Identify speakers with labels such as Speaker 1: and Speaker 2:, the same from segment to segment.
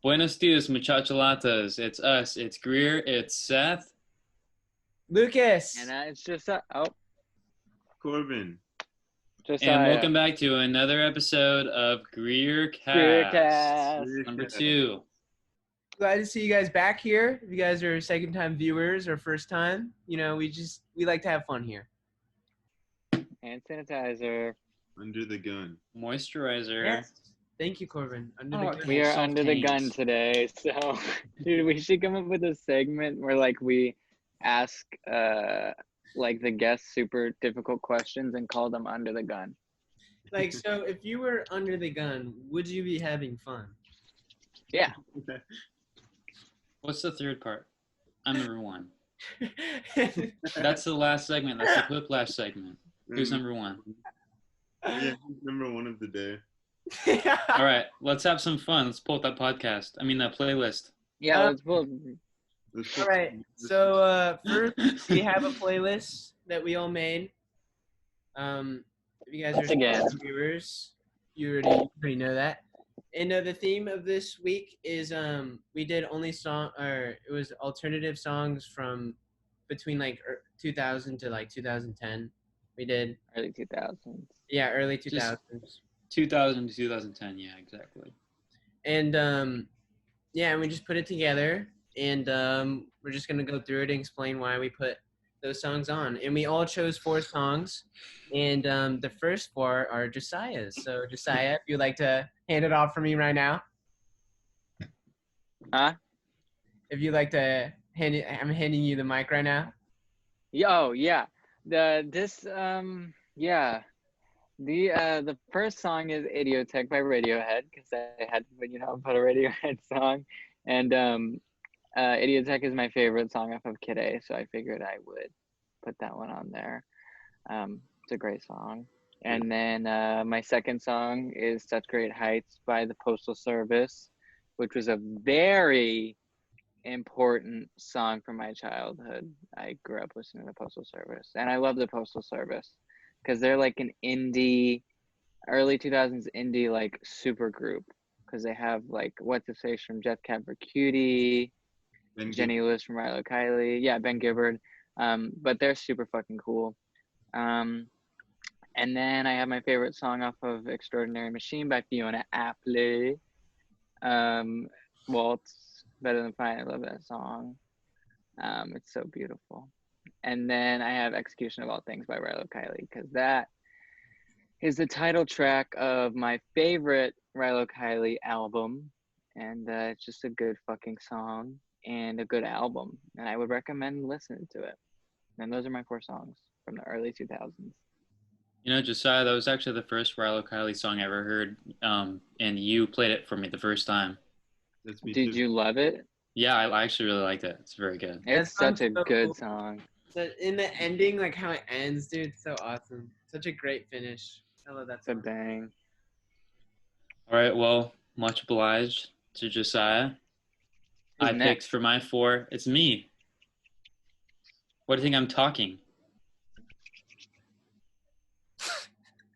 Speaker 1: Buenos dias, muchacholatas. It's us. It's Greer. It's Seth.
Speaker 2: And
Speaker 3: Lucas.
Speaker 2: it's just
Speaker 4: Corbin.
Speaker 1: And
Speaker 2: Josiah.
Speaker 1: welcome back to another episode of GreerCast.
Speaker 2: GreerCast.
Speaker 1: Number 2.
Speaker 3: Glad to see you guys back here. If you guys are second time viewers or first time, we like to have fun here.
Speaker 2: Hand sanitizer.
Speaker 4: Under the gun.
Speaker 1: Moisturizer.
Speaker 3: Yes. Thank you, Corbin.
Speaker 2: We are
Speaker 1: Soft
Speaker 2: under the gun
Speaker 1: tanks.
Speaker 2: today. So, dude, we should come up with a segment where, like, we ask, like, the guests super difficult questions and call them under the gun.
Speaker 3: Like, so if you were under the gun, would you be having fun?
Speaker 2: Yeah.
Speaker 1: What's the third part? I'm number 1. That's the last segment. That's the whiplash segment. Who's number 1?
Speaker 4: Yeah, number 1 of the day.
Speaker 1: All right, let's have some fun. Let's pull up that podcast. I mean, that playlist.
Speaker 2: Yeah, let's pull.
Speaker 3: All right. So first, we have a playlist that we all made. If you guys
Speaker 2: Once
Speaker 3: are
Speaker 2: again.
Speaker 3: viewers, you already know that. And the theme of this week is we did only it was alternative songs from between like 2000 to like 2010. We did
Speaker 2: Early 2000s.
Speaker 3: yeah, early 2000s.
Speaker 1: 2000 to 2010. Yeah, exactly.
Speaker 3: And yeah, and we just put it together, and we're just gonna go through it and explain why we put those songs on. And we all chose 4 songs, and the first 4 are Josiah's. So Josiah, if you'd like to hand it off for me right now.
Speaker 2: Huh?
Speaker 3: If you'd like to I'm handing you the mic right now.
Speaker 2: Yeah. The first song is Idiotech by Radiohead, because I had to put a Radiohead song, and Idiotech is my favorite song off of Kid A, so I figured I would put that one on there. It's a great song. And then my second song is Such Great Heights by the Postal Service, which was a very important song from my childhood. I grew up listening to the Postal Service, and I love the Postal Service because they're like an indie, early 2000s indie like super group, because they have like What's the Face from Jeff Cat for Cutie, Jenny Lewis from Rilo Kiley, yeah, Ben Gibbard, but they're super fucking cool. And then I have my favorite song off of Extraordinary Machine by Fiona Apple, Waltz, Better Than Fine. I love that song. It's so beautiful. And then I have Execution of All Things by Rilo Kiley, because that is the title track of my favorite Rilo Kiley album. And it's just a good fucking song and a good album. And I would recommend listening to it. And those are my 4 songs from the early 2000s.
Speaker 1: You know, Josiah, that was actually the first Rilo Kiley song I ever heard, and you played it for me the first time.
Speaker 2: Did you love it?
Speaker 1: Yeah, I actually really liked it. It's very good.
Speaker 2: It's such a good song.
Speaker 3: So in the ending, like how it ends, dude, it's so awesome. Such a great finish. I love that song.
Speaker 2: It's a bang.
Speaker 1: All right, well, much obliged to Josiah.
Speaker 2: Who's
Speaker 1: I
Speaker 2: next?
Speaker 1: picked for my 4. It's me. What do you think I'm talking?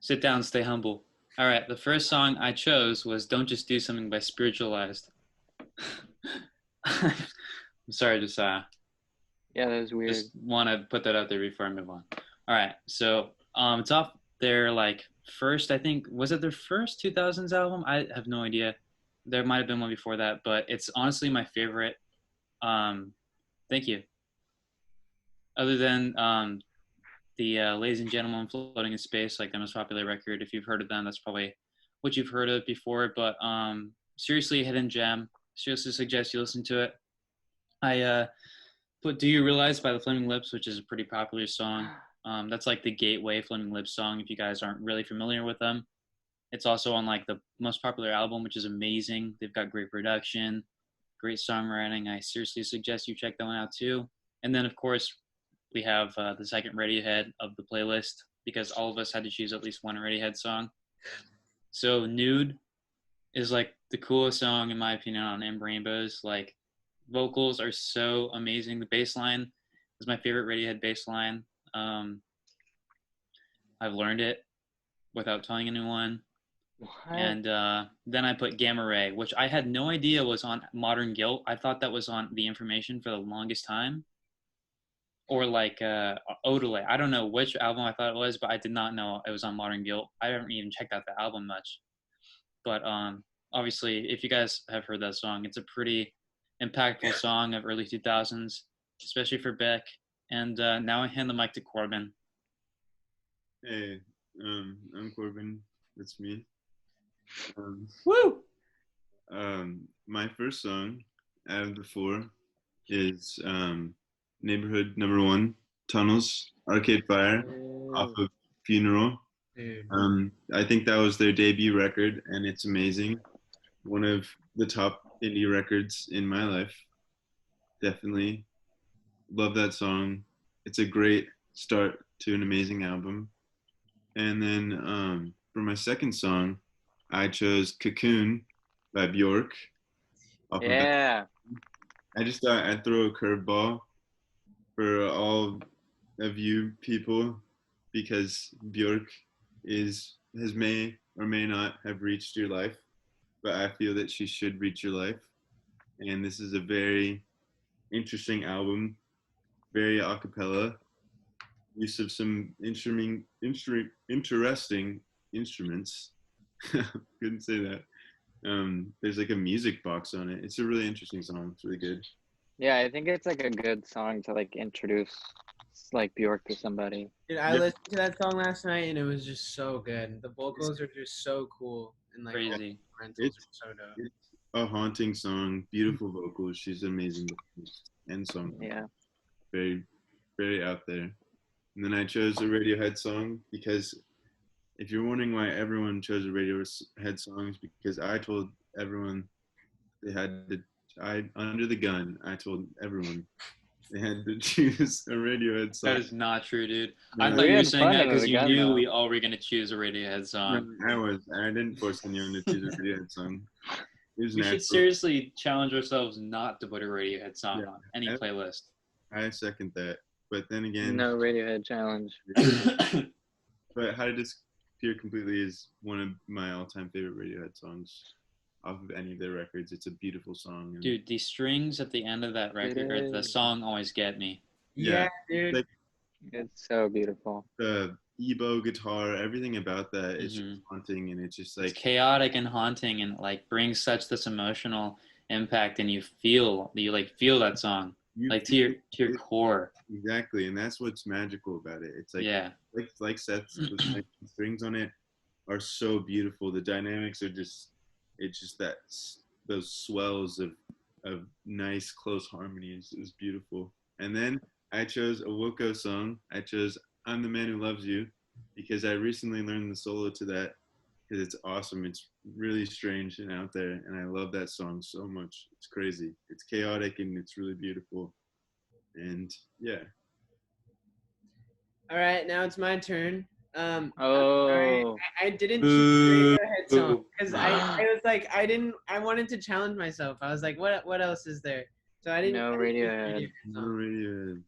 Speaker 1: Sit down, stay humble. All right, the first song I chose was Don't Just Do Something by Spiritualized. I'm sorry, Josiah.
Speaker 2: Yeah, that was weird.
Speaker 1: Just want to put that out there before I move on. All right, so it's off their like first, I think, was it their first 2000s album? I have no idea. There might have been one before that, but it's honestly my favorite. Thank you. Other than the Ladies and Gentlemen Floating in Space, like the most popular record. If you've heard of them, that's probably what you've heard of before. But seriously, hidden gem. Seriously suggest you listen to it. I put Do You Realize by the Flaming Lips, which is a pretty popular song. That's like the gateway Flaming Lips song if you guys aren't really familiar with them. It's also on like the most popular album, which is amazing. They've got great production, great songwriting. I seriously suggest you check that one out too. And then, of course, we have the second Radiohead of the playlist, because all of us had to choose at least one Radiohead song. So Nude is like the coolest song, in my opinion, on M Rainbows. Like, vocals are so amazing. The bass line is my favorite Radiohead bass line. I've learned it without telling anyone.
Speaker 2: What?
Speaker 1: And then I put Gamma Ray, which I had no idea was on Modern Guilt. I thought that was on The Information for the longest time, or like Odelay. I don't know which album I thought it was, but I did not know it was on Modern Guilt. I haven't even checked out the album much, but obviously, if you guys have heard that song, it's a pretty impactful song of early 2000s, especially for Beck. And now I hand the mic to Corbin.
Speaker 4: Hey, I'm Corbin. That's me.
Speaker 3: Woo!
Speaker 4: My first song out of the four is Neighborhood Number One, Tunnels, Arcade Fire, off of Funeral.
Speaker 3: Dude.
Speaker 4: I think that was their debut record, and it's amazing. One of the top indie records in my life. Definitely love that song. It's a great start to an amazing album. And then for my second song, I chose Cocoon by Bjork. Off of that.
Speaker 2: Yeah.
Speaker 4: I just thought I'd throw a curveball for all of you people because Bjork has may or may not have reached your life, but I feel that she should reach your life. And this is a very interesting album, very a cappella, use of some interesting instruments. Couldn't say that. There's like a music box on it. It's a really interesting song. It's really good.
Speaker 2: Yeah, I think it's like a good song to like introduce like Bjork to somebody.
Speaker 3: Dude, I listened to that song last night and it was just so good. The vocals are just so cool and like all
Speaker 1: Crazy.
Speaker 3: the instrumentals
Speaker 4: It's,
Speaker 3: are so dope.
Speaker 4: it's a haunting song. Beautiful vocals. She's amazing vocals and song.
Speaker 2: Yeah.
Speaker 4: Very, very out there. And then I chose a Radiohead song because if you're wondering why everyone chose a Radiohead song, it's because I told everyone they had to. Under the gun, I told everyone they had to choose a Radiohead song.
Speaker 1: That is not true, dude.
Speaker 4: No,
Speaker 1: I
Speaker 4: no,
Speaker 1: thought
Speaker 2: We
Speaker 1: you were
Speaker 2: had
Speaker 1: saying
Speaker 2: fun
Speaker 1: that
Speaker 2: under
Speaker 1: because
Speaker 2: the
Speaker 1: you
Speaker 2: gun,
Speaker 1: knew
Speaker 2: though.
Speaker 1: we all were gonna choose a Radiohead
Speaker 4: no,
Speaker 1: song.
Speaker 4: I didn't force anyone to choose a Radiohead song. It was
Speaker 1: We
Speaker 4: natural.
Speaker 1: should seriously challenge ourselves not to put a Radiohead song
Speaker 4: Yeah.
Speaker 1: on any playlist.
Speaker 4: I second that. But then again,
Speaker 2: No Radiohead challenge.
Speaker 4: but How to Disappear Completely is one of my all-time favorite Radiohead songs off of any of their records. It's a beautiful song. And
Speaker 1: Dude, the strings at the end of that record,
Speaker 2: It
Speaker 1: or the
Speaker 2: is.
Speaker 1: song, always get me.
Speaker 3: Yeah, dude.
Speaker 4: like
Speaker 2: It's so beautiful.
Speaker 4: the EBO guitar, everything about that is
Speaker 1: Mhm.
Speaker 4: just haunting, and it's just
Speaker 1: It's
Speaker 4: like
Speaker 1: chaotic and haunting, and like brings such this emotional impact, and you feel that song
Speaker 4: you
Speaker 1: like to
Speaker 4: feel
Speaker 1: your
Speaker 4: it-
Speaker 1: core.
Speaker 4: exactly, and that's what's magical about it. It's like
Speaker 1: Yeah,
Speaker 4: like Seth was saying, the strings on it are so beautiful. The dynamics are it's just those swells of nice close harmonies is beautiful. And then I chose a Wilco song. I chose I'm the Man Who Loves You because I recently learned the solo to that because it's awesome. It's really strange and out there, and I love that song so much. It's crazy. It's chaotic and it's really beautiful. And yeah,
Speaker 3: All right, now it's my turn. I'm
Speaker 2: Oh.
Speaker 3: sorry, I didn't choose a Radiohead song
Speaker 1: Boo.
Speaker 3: because I was like I wanted to challenge myself. I was like, what else is there? So I didn't.
Speaker 2: No
Speaker 3: I didn't choose a
Speaker 2: Radiohead.
Speaker 3: song.
Speaker 4: really,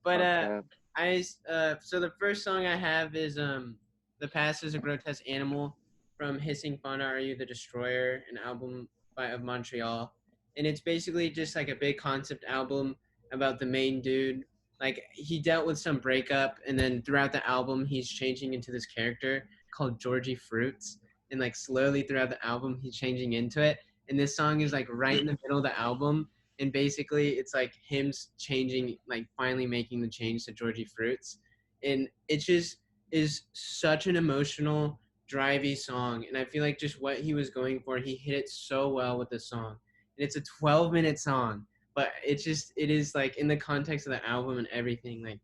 Speaker 3: But
Speaker 2: Fucked up.
Speaker 3: so the first song I have is The Past is a Grotesque Animal from Hissing Fauna Are You the Destroyer, an album of Montreal. And it's basically just like a big concept album about the main dude. Like he dealt with some breakup and then throughout the album he's changing into this character called Georgie Fruits. And like slowly throughout the album he's changing into it. And this song is like right in the middle of the album. And basically it's like him changing, like finally making the change to Georgie Fruits. And it just is such an emotional, drivey song. And I feel like just what he was going for, he hit it so well with the song. And it's a 12-minute song, but it is like in the context of the album and everything, like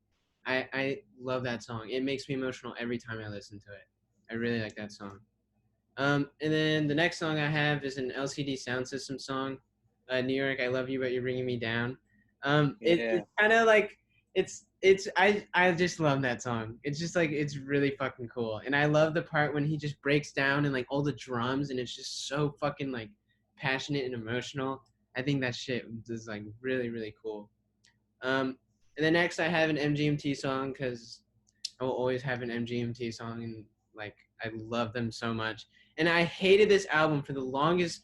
Speaker 3: I love that song. It makes me emotional every time I listen to it. I really like that song. And then the next song I have is an LCD Sound System song, New York, I Love You, But You're Bringing Me Down. It's kind of like, I just love that song. It's just like, it's really fucking cool. And I love the part when he just breaks down and like all the drums and it's just so fucking like passionate and emotional. I think that shit is like really, really cool. And then next I have an MGMT song because I will always have an MGMT song and like I love them so much. And I hated this album for the longest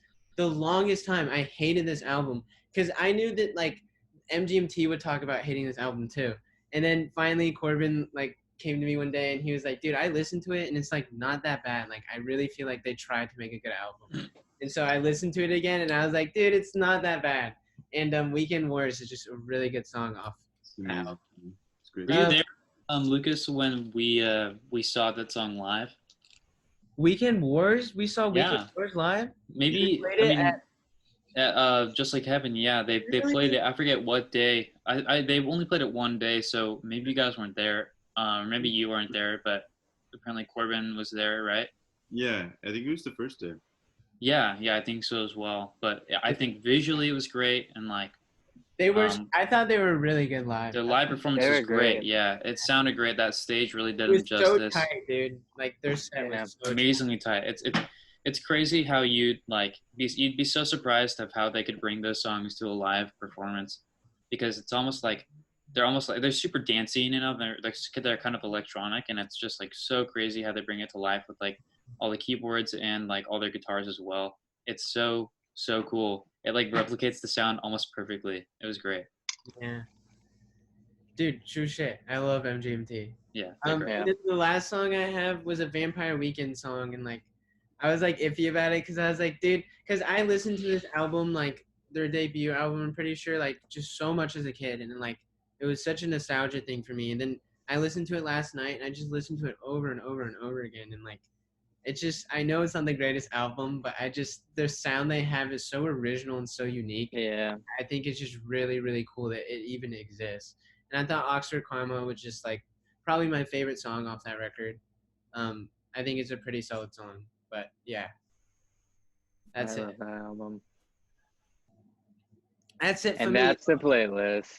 Speaker 3: time. I hated this album because I knew that like MGMT would talk about hating this album too. And then finally Corbin like came to me one day and he was like, dude, I listened to it and it's like not that bad. Like I really feel like they tried to make a good album. And so I listened to it again and I was like, dude, it's not that bad. And Weekend Wars is just a really good song off that album.
Speaker 4: It's great.
Speaker 1: Were you there, Lucas, when we saw that song live?
Speaker 3: Weekend Wars? We saw Weekend Wars live?
Speaker 1: Maybe,
Speaker 3: played it
Speaker 1: at Just Like Heaven, yeah, they played it. I forget what day. They only played it one day, so maybe you guys weren't there. Maybe you weren't there, but apparently Corbin was there, right?
Speaker 4: Yeah, I think it was the first day.
Speaker 1: Yeah, I think so as well. But I think visually it was great, and like
Speaker 3: they were. I thought they were really good live.
Speaker 1: The live performance was great. Yeah, it sounded great. That stage really did them justice.
Speaker 3: It was so tight, dude. Like their set was so
Speaker 1: amazingly tight. It's crazy how you'd be so surprised of how they could bring those songs to a live performance, because it's almost like they're super dancey, you know. They're kind of electronic, and it's just like so crazy how they bring it to life with like all the keyboards and like all their guitars as well. It's so cool. It like replicates the sound almost perfectly. It was great.
Speaker 3: Yeah. Dude, true shit. I love MGMT.
Speaker 1: Yeah.
Speaker 3: The last song I have was a Vampire Weekend song, and like I was like iffy about it because I was like, dude, because I listened to this album, like their debut album, I'm pretty sure, like just so much as a kid, and then like it was such a nostalgia thing for me. And then I listened to it last night, and I just listened to it over and over and over again, and like it's just, I know it's not the greatest album, but the sound they have is so original and so unique.
Speaker 2: Yeah.
Speaker 3: I think it's just really, really cool that it even exists. And I thought Oxford Karma was just like probably my favorite song off that record. I think it's a pretty solid song, but yeah. That's it.
Speaker 2: I love that album.
Speaker 3: That's it for
Speaker 2: and
Speaker 3: me.
Speaker 2: That's the playlist.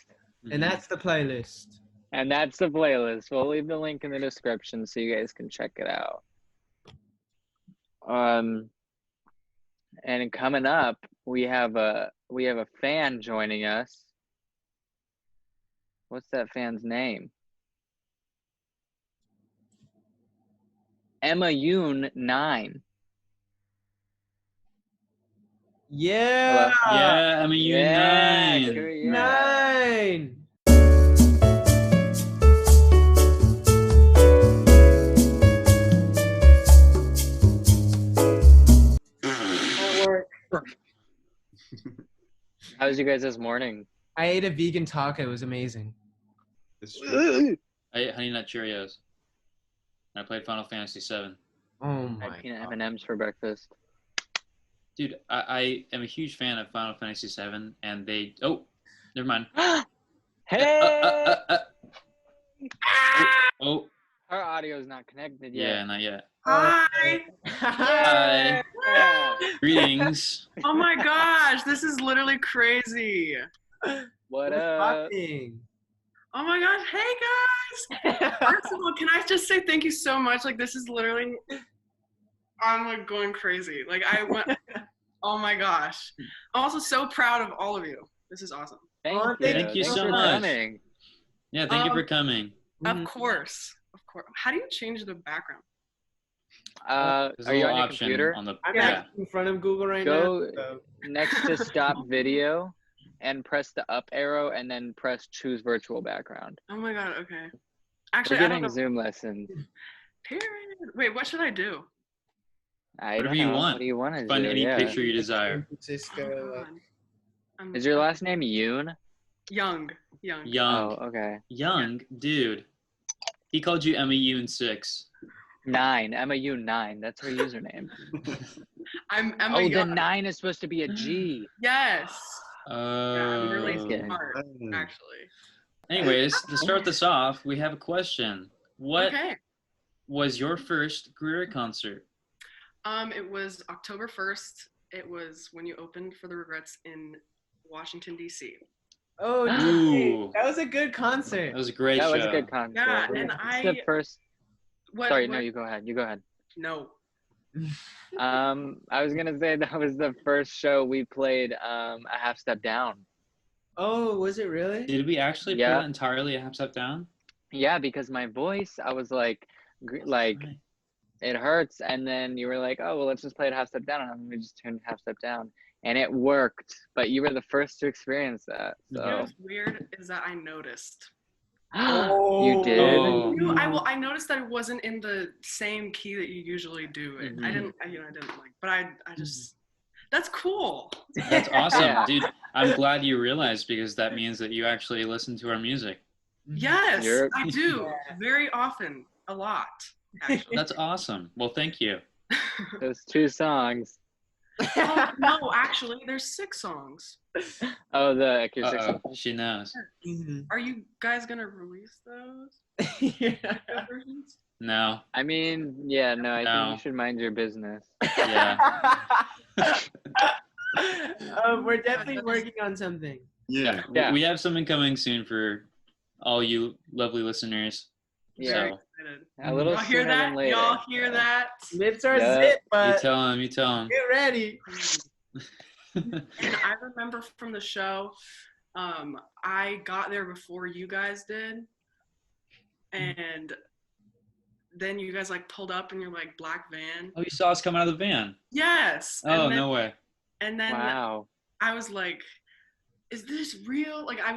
Speaker 3: And that's the playlist.
Speaker 2: And that's the playlist. We'll leave the link in the description so you guys can check it out. And coming up, we have a fan joining us. What's that fan's name? Emma Yoon 9.
Speaker 3: Yeah.
Speaker 1: Yeah, Emma Yoon 9.
Speaker 3: 9.
Speaker 2: How was you guys this morning?
Speaker 3: I ate a vegan taco. It was amazing.
Speaker 1: I ate Honey Nut Cheerios. I played Final Fantasy VII.
Speaker 3: Oh my
Speaker 2: I had peanut M&Ms for breakfast.
Speaker 1: Dude, I am a huge fan of Final Fantasy VII, and they... Oh, never mind.
Speaker 2: Hey!
Speaker 1: Oh.
Speaker 2: Our audio is not connected yet.
Speaker 1: Yeah, not yet.
Speaker 5: Hi.
Speaker 1: Hi. Greetings.
Speaker 5: Oh my gosh, this is literally crazy.
Speaker 2: What
Speaker 3: What's
Speaker 2: up?
Speaker 3: happening?
Speaker 5: Oh my gosh, hey guys. First of all, can I just say thank you so much? Like this is literally, I'm like going crazy. Like I went, oh my gosh. I'm also so proud of all of you. This is awesome.
Speaker 2: Thank
Speaker 1: Thank you
Speaker 2: Thanks
Speaker 1: so
Speaker 2: for
Speaker 1: much.
Speaker 2: coming.
Speaker 1: Yeah, thank you for coming.
Speaker 5: Of course. How do you change the background?
Speaker 1: There's
Speaker 2: Are
Speaker 1: a
Speaker 2: you
Speaker 1: little
Speaker 2: on your
Speaker 1: option
Speaker 2: computer?
Speaker 1: on the
Speaker 3: I'm
Speaker 1: yeah.
Speaker 3: in front of Google right
Speaker 2: Go
Speaker 3: now. So.
Speaker 2: next to stop video and press the up arrow and then press choose virtual background.
Speaker 5: Oh my god, okay.
Speaker 2: We're
Speaker 5: Actually, I don't
Speaker 2: getting
Speaker 5: know.
Speaker 2: Zoom lessons.
Speaker 5: Period. Wait, what should I do?
Speaker 1: Whatever you want.
Speaker 2: What do you want to
Speaker 1: Find
Speaker 2: do?
Speaker 1: any
Speaker 2: Yeah.
Speaker 1: picture you desire.
Speaker 5: Oh,
Speaker 3: Francisco.
Speaker 5: I'm
Speaker 2: Is your last name Yoon?
Speaker 5: Young?
Speaker 1: Young.
Speaker 2: Oh, okay.
Speaker 1: Young, dude. He called you Emma Yoon 6.
Speaker 2: 9. Emma Yoon 9. That's her username.
Speaker 5: I'm Emma
Speaker 2: Oh, the
Speaker 5: Young.
Speaker 2: 9 is supposed to be a G.
Speaker 5: Yes. Yeah, I'm really
Speaker 2: Okay.
Speaker 5: smart, actually.
Speaker 1: Anyways, to start this off, we have a question. What
Speaker 5: Okay.
Speaker 1: was your first Greer concert?
Speaker 5: It was October 1st. It was when you opened for the Regrets in Washington, D.C.
Speaker 3: Oh,
Speaker 1: Ooh.
Speaker 3: dude, that was a good concert.
Speaker 1: That was a great
Speaker 2: That
Speaker 1: show.
Speaker 2: was a good concert.
Speaker 5: Yeah, and
Speaker 2: It's the first.
Speaker 5: What,
Speaker 2: Sorry,
Speaker 5: what,
Speaker 2: no, you go ahead. You go ahead.
Speaker 5: No.
Speaker 2: I was gonna say that was the first show we played a half step down.
Speaker 3: Oh, was it really?
Speaker 1: Did we actually
Speaker 2: Yeah.
Speaker 1: play it entirely a half step down?
Speaker 2: Yeah, because my voice, I was like,
Speaker 1: Right.
Speaker 2: it hurts. And then you were like, oh, well, let's just play it half step down. And we just turned half step down. And it worked. But you were the first to experience that.
Speaker 5: You know
Speaker 2: So
Speaker 5: what's weird is that I noticed.
Speaker 2: you did?
Speaker 1: Oh.
Speaker 5: I noticed that it wasn't in the same key that you usually do it. I didn't like, but I just, that's cool.
Speaker 1: That's awesome,
Speaker 2: Yeah.
Speaker 1: dude. I'm glad you realized, because that means that you actually listen to our music.
Speaker 5: Yes,
Speaker 2: You're-
Speaker 5: I do very often, a lot. Actually.
Speaker 1: That's awesome. Well, thank you.
Speaker 2: Those 2 songs.
Speaker 5: Oh, no, actually, there's 6 songs.
Speaker 2: Oh, the acoustic
Speaker 1: Uh-oh,
Speaker 2: songs.
Speaker 1: she knows.
Speaker 5: Are you guys gonna release those versions?
Speaker 1: No.
Speaker 2: I mean, yeah, no, I
Speaker 1: No.
Speaker 2: think you should mind your business.
Speaker 1: Yeah.
Speaker 3: We're definitely working on something.
Speaker 4: Yeah.
Speaker 2: Yeah.
Speaker 1: We have something coming soon for all you lovely listeners.
Speaker 2: Yeah.
Speaker 5: Very
Speaker 1: So
Speaker 5: excited.
Speaker 2: A little
Speaker 5: Y'all hear
Speaker 2: sooner than
Speaker 5: that?
Speaker 2: later.
Speaker 5: Y'all hear that?
Speaker 3: Lips are
Speaker 2: Yeah.
Speaker 3: zip,
Speaker 1: you
Speaker 3: but
Speaker 1: tell him. You tell him.
Speaker 3: get ready.
Speaker 5: And I remember from the show, I got there before you guys did, and then you guys like pulled up in your like black van.
Speaker 1: Oh, you saw us come out of the van.
Speaker 5: Yes.
Speaker 1: Oh,
Speaker 5: and then,
Speaker 1: no way.
Speaker 5: And then
Speaker 2: Wow.
Speaker 5: I was like, is this real? Like I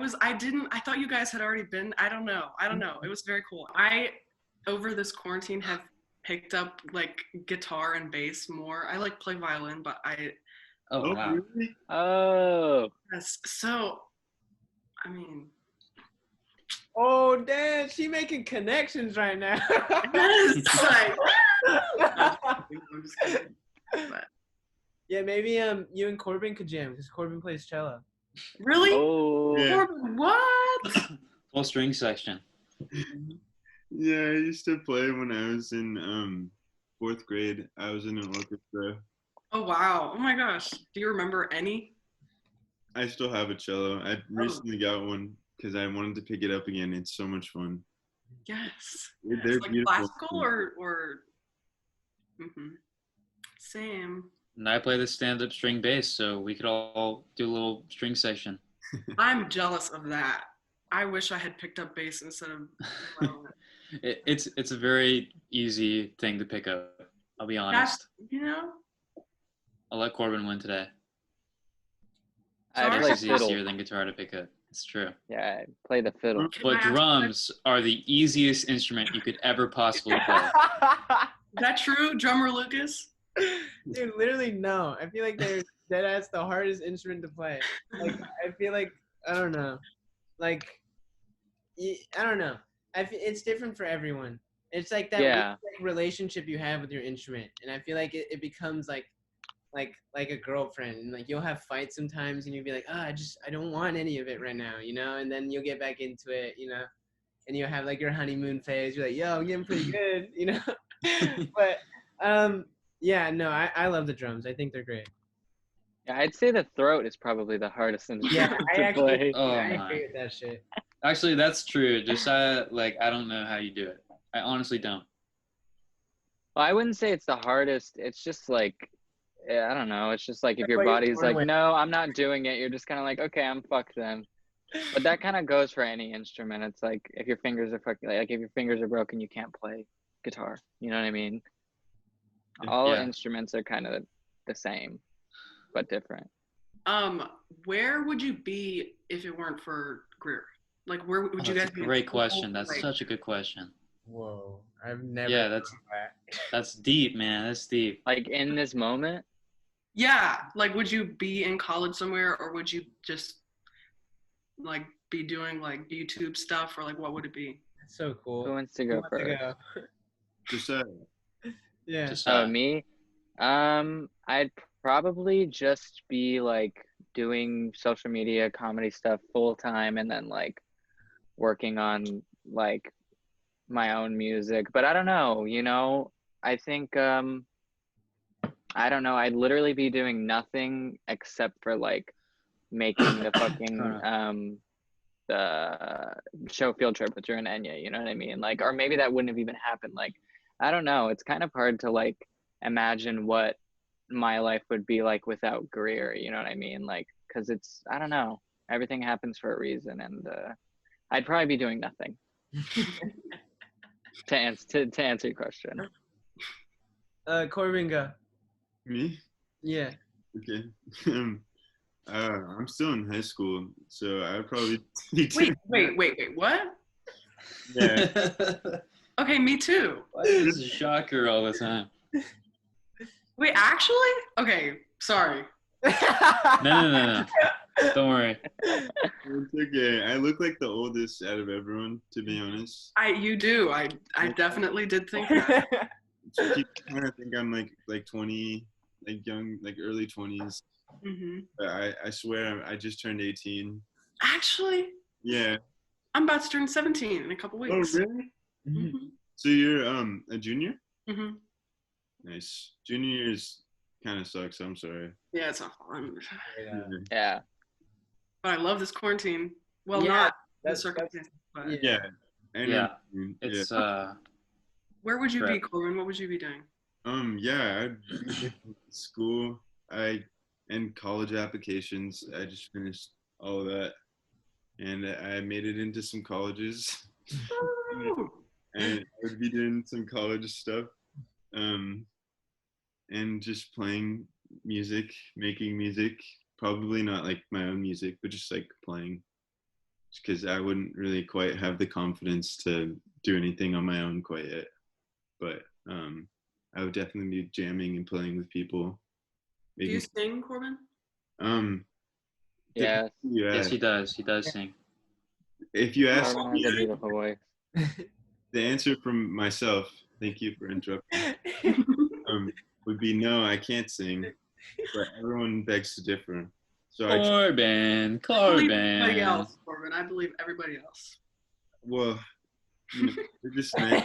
Speaker 5: thought you guys had already been. I don't know. It was very cool. Over this quarantine, have picked up like guitar and bass more. I like play violin, but
Speaker 1: Oh, wow.
Speaker 4: Really?
Speaker 2: Oh.
Speaker 5: yes. So, I mean,
Speaker 3: Oh, damn, she making connections right now.
Speaker 5: yes, like, I'm just kidding. But
Speaker 3: Yeah, maybe you and Corbin could jam because Corbin plays cello.
Speaker 5: really?
Speaker 2: Oh.
Speaker 4: Yeah.
Speaker 5: Corbin, what?
Speaker 1: Full string section.
Speaker 4: Yeah, I used to play when I was in 4th grade. I was in an orchestra.
Speaker 5: Oh wow! Oh my gosh! Do you remember any?
Speaker 4: I still have a cello. I recently got one because I wanted to pick it up again. It's so much fun.
Speaker 5: Yes.
Speaker 4: They're
Speaker 5: Like
Speaker 4: beautiful.
Speaker 5: classical or. Same.
Speaker 1: And I play the stand-up string bass, so we could all do a little string section.
Speaker 5: I'm jealous of that. I wish I had picked up bass instead of. violin.
Speaker 1: It's a very easy thing to pick up. I'll be honest.
Speaker 5: That's.
Speaker 1: I'll let Corbin win today.
Speaker 2: I
Speaker 5: Sorry?
Speaker 2: play
Speaker 1: Bass is
Speaker 2: fiddle.
Speaker 1: easier than guitar to pick up. It's true.
Speaker 2: Yeah, I play the fiddle.
Speaker 5: Can
Speaker 1: But
Speaker 5: I ask
Speaker 1: drums are the easiest instrument you could ever possibly play.
Speaker 5: Is that true, drummer Lucas?
Speaker 3: Dude, literally no. I feel like that's the hardest instrument to play. Like I feel like I don't know. Like I don't know. It's different for everyone. It's like that
Speaker 2: Yeah.
Speaker 3: weird, like, relationship you have with your instrument, and I feel like it becomes like a girlfriend, and like you'll have fights sometimes, and you'll be like, I don't want any of it right now, you know, and then you'll get back into it, you know, and you'll have like your honeymoon phase. You're like, yo, I'm getting pretty good, you know. But yeah, no, I love the drums. I think they're great.
Speaker 2: Yeah, I'd say the throat is probably the hardest instrument
Speaker 3: Yeah, I
Speaker 2: to
Speaker 3: actually
Speaker 2: play.
Speaker 1: Oh,
Speaker 3: I
Speaker 1: my.
Speaker 3: agree with that shit.
Speaker 1: Actually, that's true. Josiah, I don't know how you do it. I honestly don't.
Speaker 2: Well, I wouldn't say it's the hardest. It's just like, I don't know. It's just like if
Speaker 3: Like
Speaker 2: your
Speaker 3: what you're
Speaker 2: body's
Speaker 3: born
Speaker 2: like,
Speaker 3: with.
Speaker 2: no, I'm not doing it. You're just kind of like, okay, I'm fucked then. But that kind of goes for any instrument. It's like if your fingers are fucking, like if your fingers are broken, you can't play guitar. You know what I mean? All
Speaker 1: Yeah.
Speaker 2: instruments are kind of the same, but different.
Speaker 5: Where would you be if it weren't for Greer? Like, where would you
Speaker 1: That's
Speaker 5: guys
Speaker 1: a
Speaker 5: be? in
Speaker 1: great
Speaker 5: school?
Speaker 1: question. That's
Speaker 5: Like,
Speaker 1: such a good question.
Speaker 3: Whoa, I've never.
Speaker 1: Yeah, that's deep, man. That's deep.
Speaker 2: Like in this moment,
Speaker 5: yeah. Like, would you be in college somewhere, or would you just like be doing like YouTube stuff, or like what would it be?
Speaker 3: That's so cool.
Speaker 2: who wants to
Speaker 3: Who
Speaker 2: go
Speaker 3: wants to
Speaker 2: first?
Speaker 3: go?
Speaker 4: Josiah.
Speaker 3: Yeah.
Speaker 1: Josiah.
Speaker 2: Oh, me? I'd probably just be like doing social media comedy stuff full time and then like working on like my own music. But I don't know, you know, I think I don't know, I'd literally be doing nothing except for like making the fucking the show Field Trip with Drew and Enya, you know what I mean? Like, or maybe that wouldn't have even happened. Like, I don't know. It's kind of hard to like imagine what my life would be like without Greer, you know what I mean? Like, cause it's, I don't know, everything happens for a reason, and I'd probably be doing nothing. To answer your question.
Speaker 3: Corbin, go.
Speaker 4: Me?
Speaker 3: Yeah.
Speaker 4: Okay. I'm still in high school, so I'd probably
Speaker 5: Wait. What?
Speaker 4: Yeah.
Speaker 5: Okay, me too.
Speaker 1: Why is this a shocker all the time?
Speaker 5: Wait, actually? Okay, sorry.
Speaker 1: No. Don't worry.
Speaker 4: It's okay. I look like the oldest out of everyone, to be honest.
Speaker 5: You do. I definitely did think that.
Speaker 4: People kind of think I'm like 20, like young, like early 20s.
Speaker 5: hmm
Speaker 4: But I swear I just turned 18.
Speaker 5: Actually,
Speaker 4: Yeah.
Speaker 5: I'm about to turn 17 in a couple
Speaker 4: Oh,
Speaker 5: weeks.
Speaker 4: really?
Speaker 5: hmm
Speaker 4: So you're a junior?
Speaker 5: hmm
Speaker 4: Nice. Junior years kind of sucks. I'm sorry.
Speaker 5: Yeah, it's not fun.
Speaker 2: Yeah.
Speaker 5: But I love this quarantine. Well,
Speaker 3: Yeah,
Speaker 5: not the
Speaker 3: that's-
Speaker 5: circumstances, but
Speaker 3: yeah.
Speaker 4: Yeah. I know.
Speaker 1: Yeah. It's
Speaker 5: where would you be,
Speaker 1: Right.
Speaker 5: Corbin? What would you be doing?
Speaker 4: Yeah, I'd be in school. And college applications. I just finished all of that, and I made it into some colleges,
Speaker 5: Woo!
Speaker 4: and I would be doing some college stuff, and just playing music, making music. Probably not like my own music, but just like playing, because I wouldn't really quite have the confidence to do anything on my own quite yet. But I would definitely be jamming and playing with people.
Speaker 5: Do you sing, Corbin?
Speaker 2: Yes.
Speaker 1: yes, he does. He does sing.
Speaker 4: If you ask
Speaker 2: Corbin
Speaker 4: me,
Speaker 2: has a beautiful voice.
Speaker 4: the answer from myself, thank you for interrupting, would be no, I can't sing, but everyone begs to differ. So
Speaker 1: Corbin.
Speaker 5: I believe everybody else, Corbin. I believe everybody else.
Speaker 4: well, you're just nice.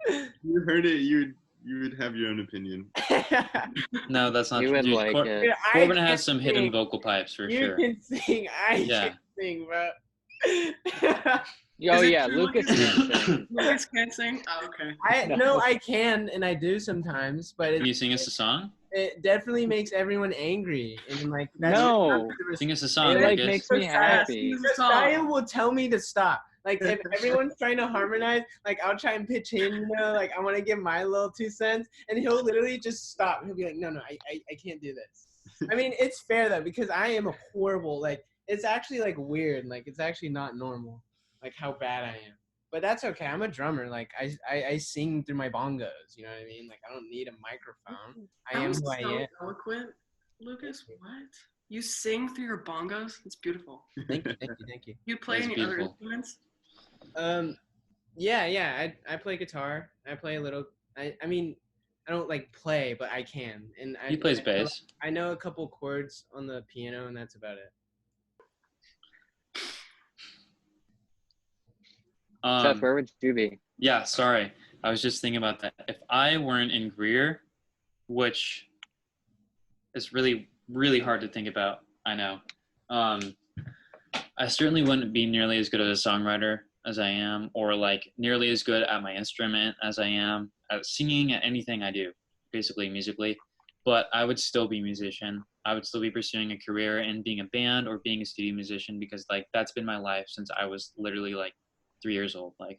Speaker 4: If you heard it, you would have your own opinion.
Speaker 1: No, that's not
Speaker 2: You
Speaker 1: true.
Speaker 2: would
Speaker 1: Dude,
Speaker 2: like it.
Speaker 3: Dude, I
Speaker 1: Corbin
Speaker 3: can't
Speaker 1: has some hidden
Speaker 3: sing.
Speaker 1: vocal pipes for
Speaker 3: You
Speaker 1: sure.
Speaker 3: can sing. I
Speaker 1: Yeah.
Speaker 3: can't sing, bro.
Speaker 2: Oh
Speaker 5: Is it
Speaker 2: yeah,
Speaker 5: true,
Speaker 2: Lucas
Speaker 5: Lucas?
Speaker 2: can sing.
Speaker 5: Lucas can't sing? Oh, okay.
Speaker 3: No, I can, and I do sometimes, but
Speaker 1: Can you sing us a song?
Speaker 3: it definitely makes everyone angry, and like that's
Speaker 2: No.
Speaker 1: Sing us a song,
Speaker 2: It like
Speaker 1: Lucas.
Speaker 2: makes me happy.
Speaker 5: Yes, it's a
Speaker 3: Josiah
Speaker 5: song.
Speaker 3: will tell me to stop. Like if everyone's trying to harmonize, like I'll try and pitch in, like I want to give my little 2 cents, and he'll literally just stop. He'll be like, no, I can't do this. I mean, it's fair though, because I am a horrible, like it's actually like weird, like it's actually not normal, like how bad I am. But that's okay. I'm a drummer. Like I sing through my bongos. You know what I mean? Like I don't need a microphone. I
Speaker 5: That
Speaker 3: am
Speaker 5: was
Speaker 3: who I
Speaker 5: so
Speaker 3: am.
Speaker 5: eloquent, Lucas. What? You sing through your bongos? It's beautiful.
Speaker 3: Thank you.
Speaker 5: You play
Speaker 1: That's
Speaker 5: any other
Speaker 1: beautiful.
Speaker 5: instruments?
Speaker 3: Yeah. I play guitar. I play a little. I mean, I don't like play, but I can. And
Speaker 1: He plays bass.
Speaker 3: I know a couple chords on the piano, and that's about it.
Speaker 2: Seth, where would you be?
Speaker 1: Yeah, sorry. I was just thinking about that. If I weren't in Greer, which is really, really hard to think about, I know. I certainly wouldn't be nearly as good as a songwriter as I am, or like nearly as good at my instrument as I am at singing, at anything I do, basically musically. But I would still be a musician. I would still be pursuing a career in being a band or being a studio musician, because like that's been my life since I was literally like 3 years old. Like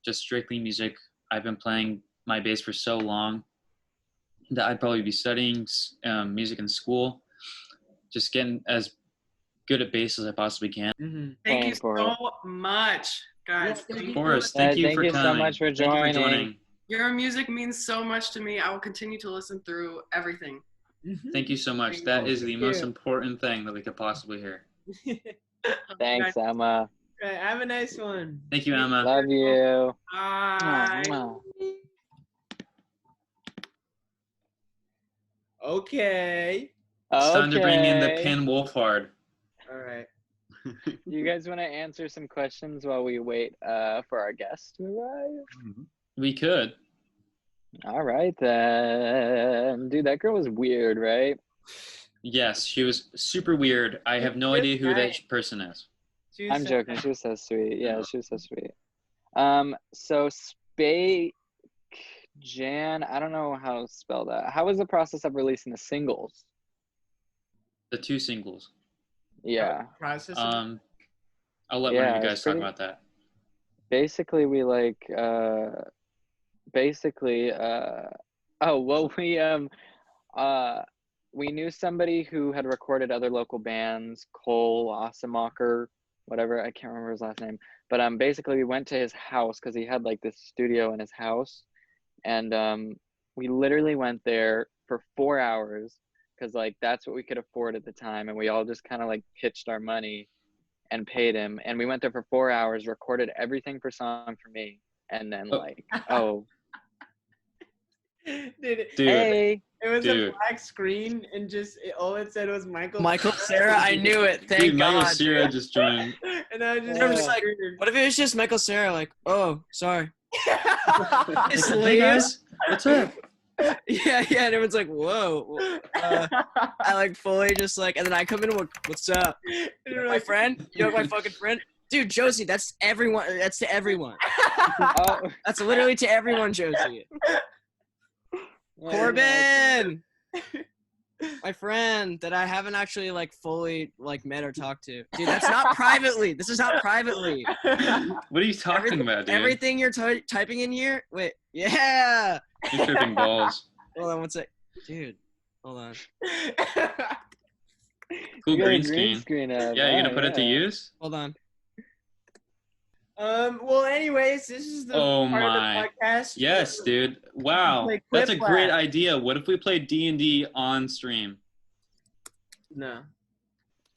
Speaker 1: just strictly music. I've been playing my bass for so long that I'd probably be studying music in school, just getting as good at bass as I possibly can.
Speaker 3: Mm-hmm.
Speaker 5: Thank
Speaker 2: Paying
Speaker 5: you
Speaker 2: for
Speaker 5: so much, guys.
Speaker 3: Yeah,
Speaker 5: Thank
Speaker 1: Of
Speaker 5: you.
Speaker 1: course. Thank you
Speaker 2: Thank
Speaker 1: for
Speaker 2: you so
Speaker 1: coming.
Speaker 2: much for
Speaker 1: Thank you for
Speaker 2: joining.
Speaker 1: joining.
Speaker 5: Your music means so much to me. I will continue to listen through everything.
Speaker 1: Thank you so much. That is the most important thing that we could possibly hear.
Speaker 2: Thanks, Emma.
Speaker 3: Right, have a nice one.
Speaker 1: Thank you, Emma.
Speaker 2: Love you.
Speaker 5: Bye.
Speaker 2: Mwah.
Speaker 3: Okay.
Speaker 1: It's time to bring in the
Speaker 2: Okay.
Speaker 1: pin Wolfhard.
Speaker 3: All right.
Speaker 2: You guys want to answer some questions while we wait for our guest to arrive?
Speaker 1: We could.
Speaker 2: All right then. Dude, that girl was weird, right?
Speaker 1: Yes, she was super weird. I have no idea who that person is.
Speaker 3: She was
Speaker 2: I'm
Speaker 3: so
Speaker 2: joking.
Speaker 3: nice.
Speaker 2: She was so sweet. Yeah, she was so sweet. So Jan, I don't know how to spell that. How was the process of releasing the singles?
Speaker 1: The 2 singles.
Speaker 2: Yeah.
Speaker 3: Process.
Speaker 1: I'll let one
Speaker 2: Yeah,
Speaker 1: of you
Speaker 2: it's
Speaker 1: guys talk
Speaker 2: pretty-
Speaker 1: about that.
Speaker 2: Basically, we basically, we knew somebody who had recorded other local bands, Cole Osamacher, whatever, I can't remember his last name. But basically we went to his house because he had like this studio in his house. And we literally went there for 4 hours because like that's what we could afford at the time. And we all just kind of like pitched our money and paid him. And we went there for 4 hours, recorded everything for Song for Me. And then like,
Speaker 3: Dude,
Speaker 2: hey.
Speaker 3: it was
Speaker 1: Dude.
Speaker 3: a black screen and just all it said was Michael.
Speaker 6: Sarah, I knew it. Thank
Speaker 1: Dude,
Speaker 6: God.
Speaker 1: Michael Cera just joined.
Speaker 3: And I just,
Speaker 6: I'm just like, what if it was just Michael Sarah? Like, oh, sorry. It's
Speaker 1: Hey
Speaker 6: late.
Speaker 1: guys, what's up?
Speaker 6: Yeah, and everyone's like, whoa. I like fully just like, and then I come in and like, what's up? My friend? You know my fucking friend? Dude, Josie, that's everyone. That's to everyone. That's literally to everyone, Josie. Corbin! My friend that I haven't actually like fully like met or talked to. Dude, that's not privately. This is not privately.
Speaker 1: What are you talking about, dude?
Speaker 6: Everything you're typing in here? Wait, yeah.
Speaker 1: You're tripping balls.
Speaker 6: Hold on, one sec. Dude, hold on.
Speaker 1: Cool
Speaker 2: You got a
Speaker 1: green screen.
Speaker 2: up.
Speaker 1: Yeah, you're gonna put it to use?
Speaker 6: Hold on.
Speaker 3: Well, anyways, this is the
Speaker 1: Oh
Speaker 3: part
Speaker 1: my.
Speaker 3: of the podcast.
Speaker 1: Yes, dude. Wow,
Speaker 3: Like
Speaker 1: that's a
Speaker 3: Whiplash.
Speaker 1: great idea. What if we played D&D on stream?
Speaker 3: No.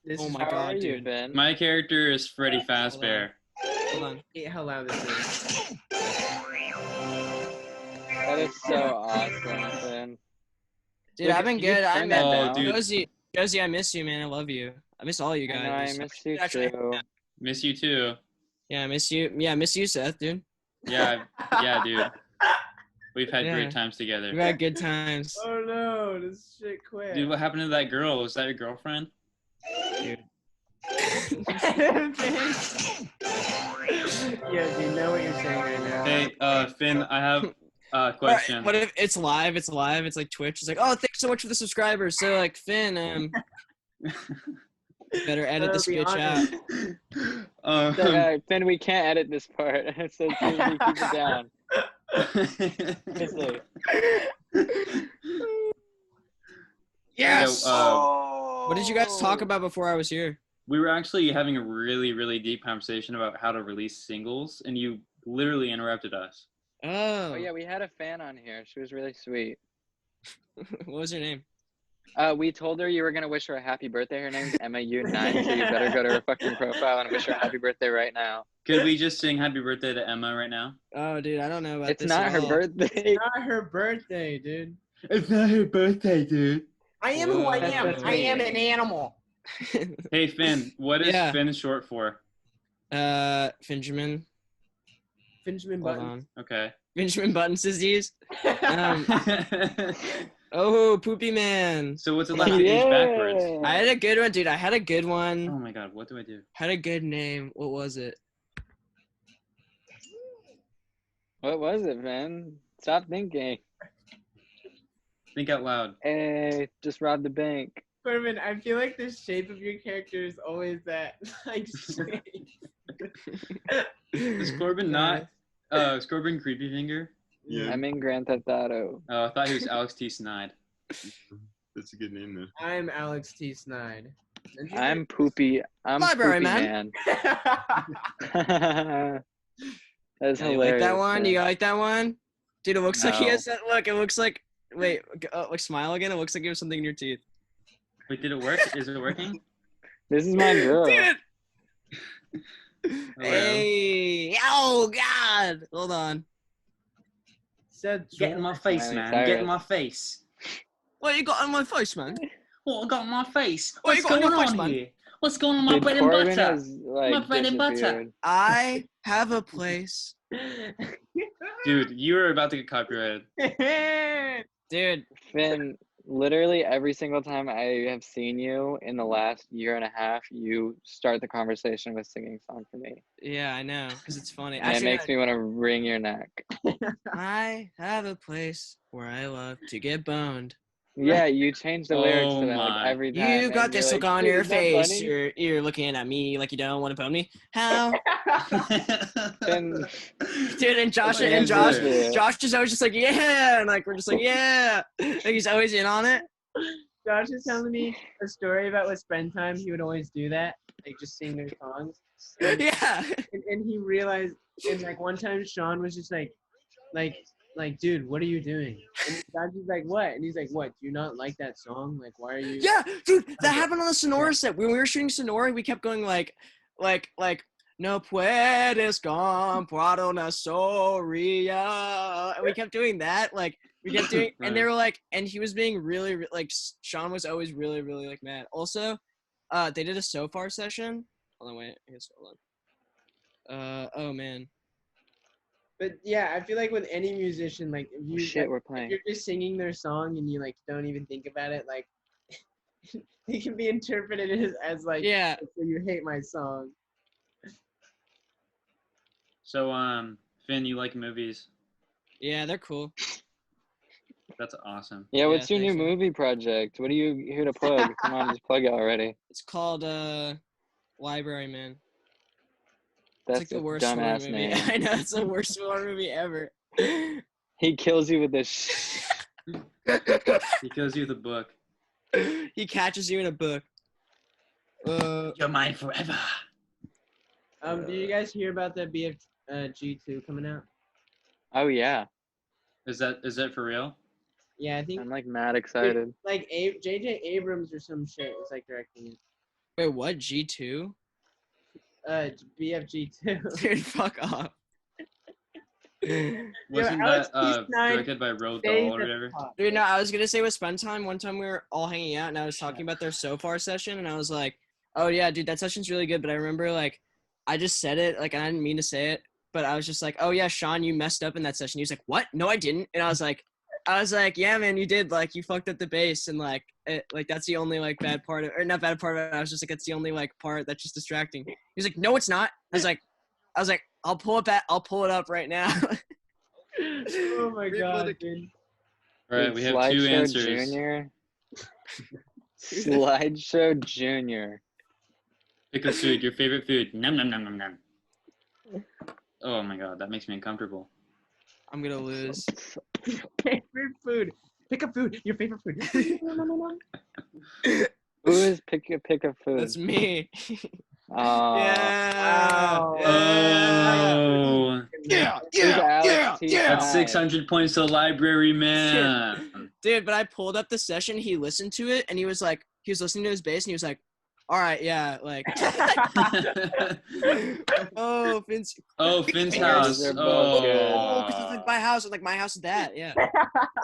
Speaker 3: This
Speaker 6: Oh
Speaker 3: is
Speaker 6: my
Speaker 2: How
Speaker 6: God,
Speaker 2: are you,
Speaker 6: dude.
Speaker 2: Ben?
Speaker 1: My character is Freddy Fazbear.
Speaker 6: Hold on.
Speaker 3: Hate how loud this is.
Speaker 2: That is so awesome, Ben.
Speaker 6: Dude,
Speaker 2: Look,
Speaker 6: I've been
Speaker 2: can you
Speaker 6: good. I
Speaker 2: turn
Speaker 6: miss
Speaker 2: that
Speaker 1: Oh,
Speaker 2: down?
Speaker 1: dude.
Speaker 6: Josie, I miss you, man. I love you. I miss all you
Speaker 2: I
Speaker 6: guys.
Speaker 2: know, I miss you
Speaker 6: Actually,
Speaker 2: too.
Speaker 1: Miss you too.
Speaker 6: Yeah, I miss you. Yeah, I miss you, Seth, dude.
Speaker 1: Yeah, dude. We've had
Speaker 6: Yeah.
Speaker 1: great times together.
Speaker 6: We had good times.
Speaker 3: Oh no, this shit quit.
Speaker 1: Dude, what happened to that girl? Was that your girlfriend?
Speaker 6: Dude.
Speaker 3: Yeah, do you know what you're saying right now?
Speaker 1: Hey, Finn, I have a question.
Speaker 6: What if it's live? It's live. It's like Twitch. It's like, oh, thanks so much for the subscribers. So like, Finn, better edit this
Speaker 3: Be
Speaker 6: bitch
Speaker 3: honest.
Speaker 6: out.
Speaker 2: So, Finn, we can't edit this part. So please keep it down. Seriously.
Speaker 6: Yes.
Speaker 1: So,
Speaker 6: What did you guys talk about before I was here?
Speaker 1: we were actually having a really, really deep conversation about how to release singles, and you literally interrupted us.
Speaker 6: Oh.
Speaker 2: Oh yeah, we had a fan on here. She was really sweet.
Speaker 6: What was your name?
Speaker 2: We told her you were gonna wish her a happy birthday. Her name's Emma U9, so you better go to her fucking profile and wish her a happy birthday right now.
Speaker 1: Could we just sing happy birthday to Emma right now?
Speaker 6: Oh, dude, I don't know about
Speaker 2: It's
Speaker 6: this.
Speaker 2: not
Speaker 6: at
Speaker 2: her
Speaker 6: all.
Speaker 2: birthday.
Speaker 3: It's not her birthday, dude.
Speaker 1: It's not her birthday, dude.
Speaker 3: I am who I
Speaker 6: Whoa.
Speaker 3: am.
Speaker 2: That's
Speaker 3: I am
Speaker 2: me.
Speaker 3: an animal.
Speaker 1: Hey, Finn, what is
Speaker 6: Yeah.
Speaker 1: Finn short for?
Speaker 6: Benjamin.
Speaker 3: Benjamin
Speaker 6: Hold
Speaker 3: Button.
Speaker 6: on.
Speaker 1: Okay.
Speaker 6: Benjamin Button's disease. Oh, Poopy Man.
Speaker 1: So what's it like to age backwards?
Speaker 6: I had a good one, dude. I had a good
Speaker 1: Oh
Speaker 6: one.
Speaker 1: my god, what do I do?
Speaker 6: Had a good name. What was it?
Speaker 2: What was it, man? Stop thinking.
Speaker 1: Think out loud.
Speaker 2: Hey, just robbed the bank.
Speaker 3: Corbin, I feel like the shape of your character is always that like shape.
Speaker 1: Is Corbin not is Corbin Creepy Finger?
Speaker 4: Yeah,
Speaker 2: I'm in Grand Theft Auto.
Speaker 1: Oh, I thought he was Alex T. Snide.
Speaker 4: that's a good name though.
Speaker 3: I'm Alex T. Snide. Don't you
Speaker 2: I'm Poopy. I'm
Speaker 6: Library
Speaker 2: Poopy
Speaker 6: man.
Speaker 2: Man. That's
Speaker 6: Yeah, you
Speaker 2: hilarious.
Speaker 6: like that one?
Speaker 2: man.
Speaker 6: You like that one? Dude, it looks like he
Speaker 2: No.
Speaker 6: has that look. It looks like wait, like smile again. It looks like you have something in your teeth.
Speaker 1: Wait, did it work? Is it working?
Speaker 2: This is my girl.
Speaker 6: Dude.
Speaker 1: Hello?
Speaker 6: Hey, oh god. Hold on.
Speaker 3: said
Speaker 1: Get in my face,
Speaker 2: Miley
Speaker 1: man.
Speaker 2: Cyrus.
Speaker 1: Get in my face.
Speaker 6: What you got on my face, man?
Speaker 1: What I got in my face?
Speaker 6: What you
Speaker 1: What's
Speaker 6: got on
Speaker 1: going
Speaker 6: your face,
Speaker 1: on
Speaker 6: man?
Speaker 1: here? What's going on my
Speaker 2: Dude,
Speaker 1: bread and
Speaker 2: Corbin
Speaker 1: butter?
Speaker 2: has, like,
Speaker 1: My bread and butter.
Speaker 2: disappeared.
Speaker 6: I have a place.
Speaker 1: Dude, you are about to get copyrighted.
Speaker 6: Dude,
Speaker 2: Finn, literally every single time I have seen you in the last year and a half, you start the conversation with singing a song for me.
Speaker 6: yeah, I know, because it's funny.
Speaker 2: And it
Speaker 6: Actually,
Speaker 2: makes me want to wring your neck.
Speaker 6: I have a place where I love to get boned.
Speaker 2: Yeah, you change the lyrics
Speaker 1: Oh
Speaker 2: to that
Speaker 1: my.
Speaker 2: like every time.
Speaker 6: You got
Speaker 2: and you're
Speaker 6: this
Speaker 2: like,
Speaker 6: look on
Speaker 2: "Dude,
Speaker 6: your
Speaker 2: is that
Speaker 6: face.
Speaker 2: funny?"
Speaker 6: You're looking at me like you don't want to bone me. How?
Speaker 2: And
Speaker 6: Dude, and Josh
Speaker 2: Fucking
Speaker 6: and Josh
Speaker 2: hilarious.
Speaker 6: Josh is always just like, yeah, and like we're just like, yeah. Like he's always in on it.
Speaker 3: Josh is telling me a story about with Spend Time. He would always do that, like just sing their songs. And,
Speaker 6: Yeah.
Speaker 3: and he realized, and like one time Sean was just like, dude, what are you doing? And Josh is like, what? And he's like, what? Do you not like that song? Like, why are you?
Speaker 6: Yeah, dude, that happened on the Sonora set. When we were shooting Sonora, we kept going like no puedes comprar una soria. And we kept doing that. Like, we kept doing, and they were like, and he was being really, like, Sean was always really, really, like, mad. Also, they did a So Far session. Hold on, wait. I guess, hold on. Oh, man.
Speaker 3: But yeah, I feel like with any musician, like if you
Speaker 2: shit, we're
Speaker 3: if
Speaker 2: playing.
Speaker 3: you're just singing their song and you like don't even think about it, like it can be interpreted as like,
Speaker 6: Yeah.
Speaker 3: so you hate my song.
Speaker 1: So, Finn, you like movies?
Speaker 6: Yeah, they're cool.
Speaker 1: That's awesome.
Speaker 2: Yeah, what's your new
Speaker 6: thanks, man.
Speaker 2: movie project? What are you here to plug? Come on, just plug it already.
Speaker 6: It's called, Library Man.
Speaker 2: That's
Speaker 6: It's like the worst horror
Speaker 2: dumbass
Speaker 6: movie.
Speaker 2: name.
Speaker 6: I know, it's the worst horror movie ever.
Speaker 2: He kills you with this.
Speaker 1: He kills you with a book.
Speaker 6: He catches you in a book.
Speaker 1: You're mine forever.
Speaker 3: Do you guys hear about the BFG2 coming out?
Speaker 2: Oh yeah,
Speaker 1: Is that for real?
Speaker 3: Yeah, I think
Speaker 2: I'm like mad excited.
Speaker 3: like J.J. Abrams or some shit is like directing it.
Speaker 6: Wait, what? G2?
Speaker 3: BFG2.
Speaker 6: Dude, fuck off.
Speaker 1: Wasn't
Speaker 3: Alex
Speaker 1: that
Speaker 3: Keith
Speaker 1: directed by Roald
Speaker 3: stays
Speaker 1: Dahl or
Speaker 3: at the
Speaker 1: whatever?
Speaker 3: top.
Speaker 6: Dude, no, I was gonna say with Spend Time, one time we were all hanging out and I was talking about their So Far session and I was like, oh yeah, dude, that session's really good, but I remember like, I just said it, like I didn't mean to say it, but I was just like, oh yeah, Sean, you messed up in that session. He was like, what? No, I didn't. And I was like, yeah, man, you did. Like, you fucked up the bass, and like, that's the only like bad part of, or not bad part of it. I was just like, that's the only like part that's just distracting. He's like, no, it's not. I was like, I'll pull it up right now.
Speaker 3: Oh my god, dude.
Speaker 1: All right,
Speaker 2: Dude,
Speaker 1: we have two
Speaker 2: Slideshow
Speaker 1: answers.
Speaker 2: Junior. Slideshow Junior.
Speaker 1: Pick a food. Your favorite food. Num num num num num. Oh my god, that makes me uncomfortable.
Speaker 6: I'm gonna lose.
Speaker 3: Favorite food. Pick a food. Your favorite food.
Speaker 2: Who is pick a food?
Speaker 6: That's me.
Speaker 2: Oh.
Speaker 6: Yeah.
Speaker 3: Wow.
Speaker 1: Oh,
Speaker 6: Yeah.
Speaker 2: Alex
Speaker 1: that's
Speaker 2: T5.
Speaker 1: 600 points to Library Man.
Speaker 6: Dude, but I pulled up the session. He listened to it, and he was listening to his bass, and he was like, all right, yeah, like. Oh, Finn's.
Speaker 1: Oh, Finn's
Speaker 2: Those
Speaker 1: house.
Speaker 2: are both good.
Speaker 6: Oh, because it's like my house, and like my house is that, yeah.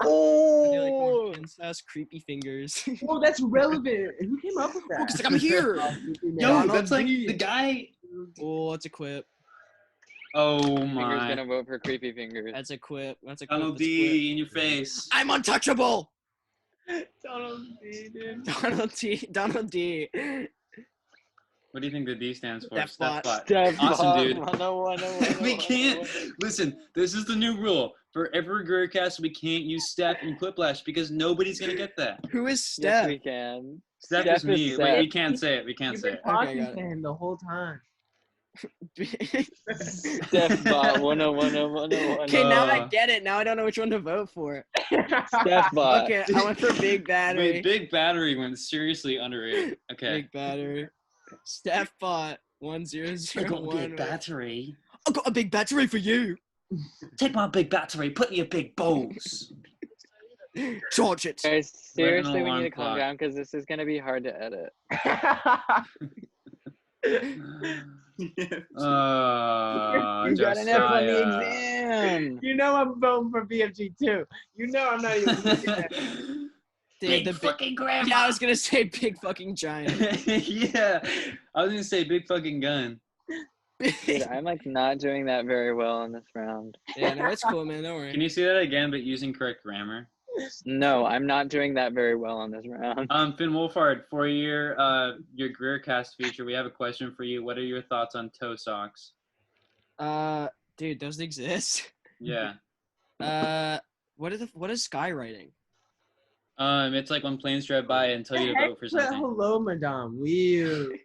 Speaker 2: Oh.
Speaker 6: Finn's house, creepy fingers.
Speaker 3: Oh, that's relevant. Who came up with that?
Speaker 6: Because like I'm here.
Speaker 1: Yo,
Speaker 6: Donald
Speaker 1: that's like
Speaker 6: D.
Speaker 1: the guy.
Speaker 6: Oh, that's a quip.
Speaker 1: Oh
Speaker 2: Finger's
Speaker 1: my.
Speaker 2: gonna vote for creepy fingers.
Speaker 6: That's a quip. That's a quip.
Speaker 1: Donald
Speaker 6: That's a quip.
Speaker 1: D in your face.
Speaker 6: I'm untouchable.
Speaker 3: Donald D, dude.
Speaker 6: Donald D.
Speaker 1: What do you think the D stands for?
Speaker 6: Steph bot.
Speaker 2: Steph
Speaker 1: Awesome,
Speaker 2: Bot,
Speaker 1: dude.
Speaker 2: 101,
Speaker 1: We can't listen. This is the new rule for every GreerCast. We can't use Steph and Quiplash because nobody's gonna get that.
Speaker 6: Who is
Speaker 2: Yes,
Speaker 6: Steph?
Speaker 2: we can.
Speaker 1: Steph
Speaker 2: Steph
Speaker 1: is me.
Speaker 2: is
Speaker 1: Wait,
Speaker 2: Seth.
Speaker 1: we can't say it. We can't
Speaker 3: You've
Speaker 1: say
Speaker 3: been
Speaker 1: it.
Speaker 3: talking
Speaker 6: got
Speaker 3: to him the whole time.
Speaker 2: Steph Bot, 101.
Speaker 6: Okay, now I get it. Now I don't know which one to vote for.
Speaker 2: Steph Bot.
Speaker 6: Okay, I went for Big Battery.
Speaker 1: Wait, Big Battery went seriously underrated. Okay.
Speaker 6: Big Battery. Steph bought 1001.
Speaker 1: battery.
Speaker 6: I got a big battery for you.
Speaker 1: Take my big battery. Put in your big balls.
Speaker 6: Charge it.
Speaker 2: Guys, seriously, we
Speaker 1: alarm
Speaker 2: need to calm
Speaker 1: clock.
Speaker 2: down because this is gonna be hard to edit. You got an F on the
Speaker 1: Josiah.
Speaker 2: exam.
Speaker 3: You know I'm voting for BFG too. You know I'm not even looking at it.
Speaker 1: Big fucking grandma.
Speaker 6: Yeah, I was gonna say big fucking giant.
Speaker 1: Yeah, I was gonna say big fucking gun.
Speaker 2: Dude, I'm like not doing that very well in this round.
Speaker 6: Yeah, no, it's cool, man. Don't worry.
Speaker 1: Can you say that again, but using correct grammar?
Speaker 2: No, I'm not doing that very well on this round.
Speaker 1: Finn Wolfhard, for your GreerCast feature, we have a question for you. What are your thoughts on toe socks?
Speaker 6: Dude, those exist.
Speaker 1: Yeah.
Speaker 6: What is skywriting?
Speaker 1: It's like when planes drive by and tell you to vote for
Speaker 3: Put
Speaker 1: something.
Speaker 3: hello, madame. Weird.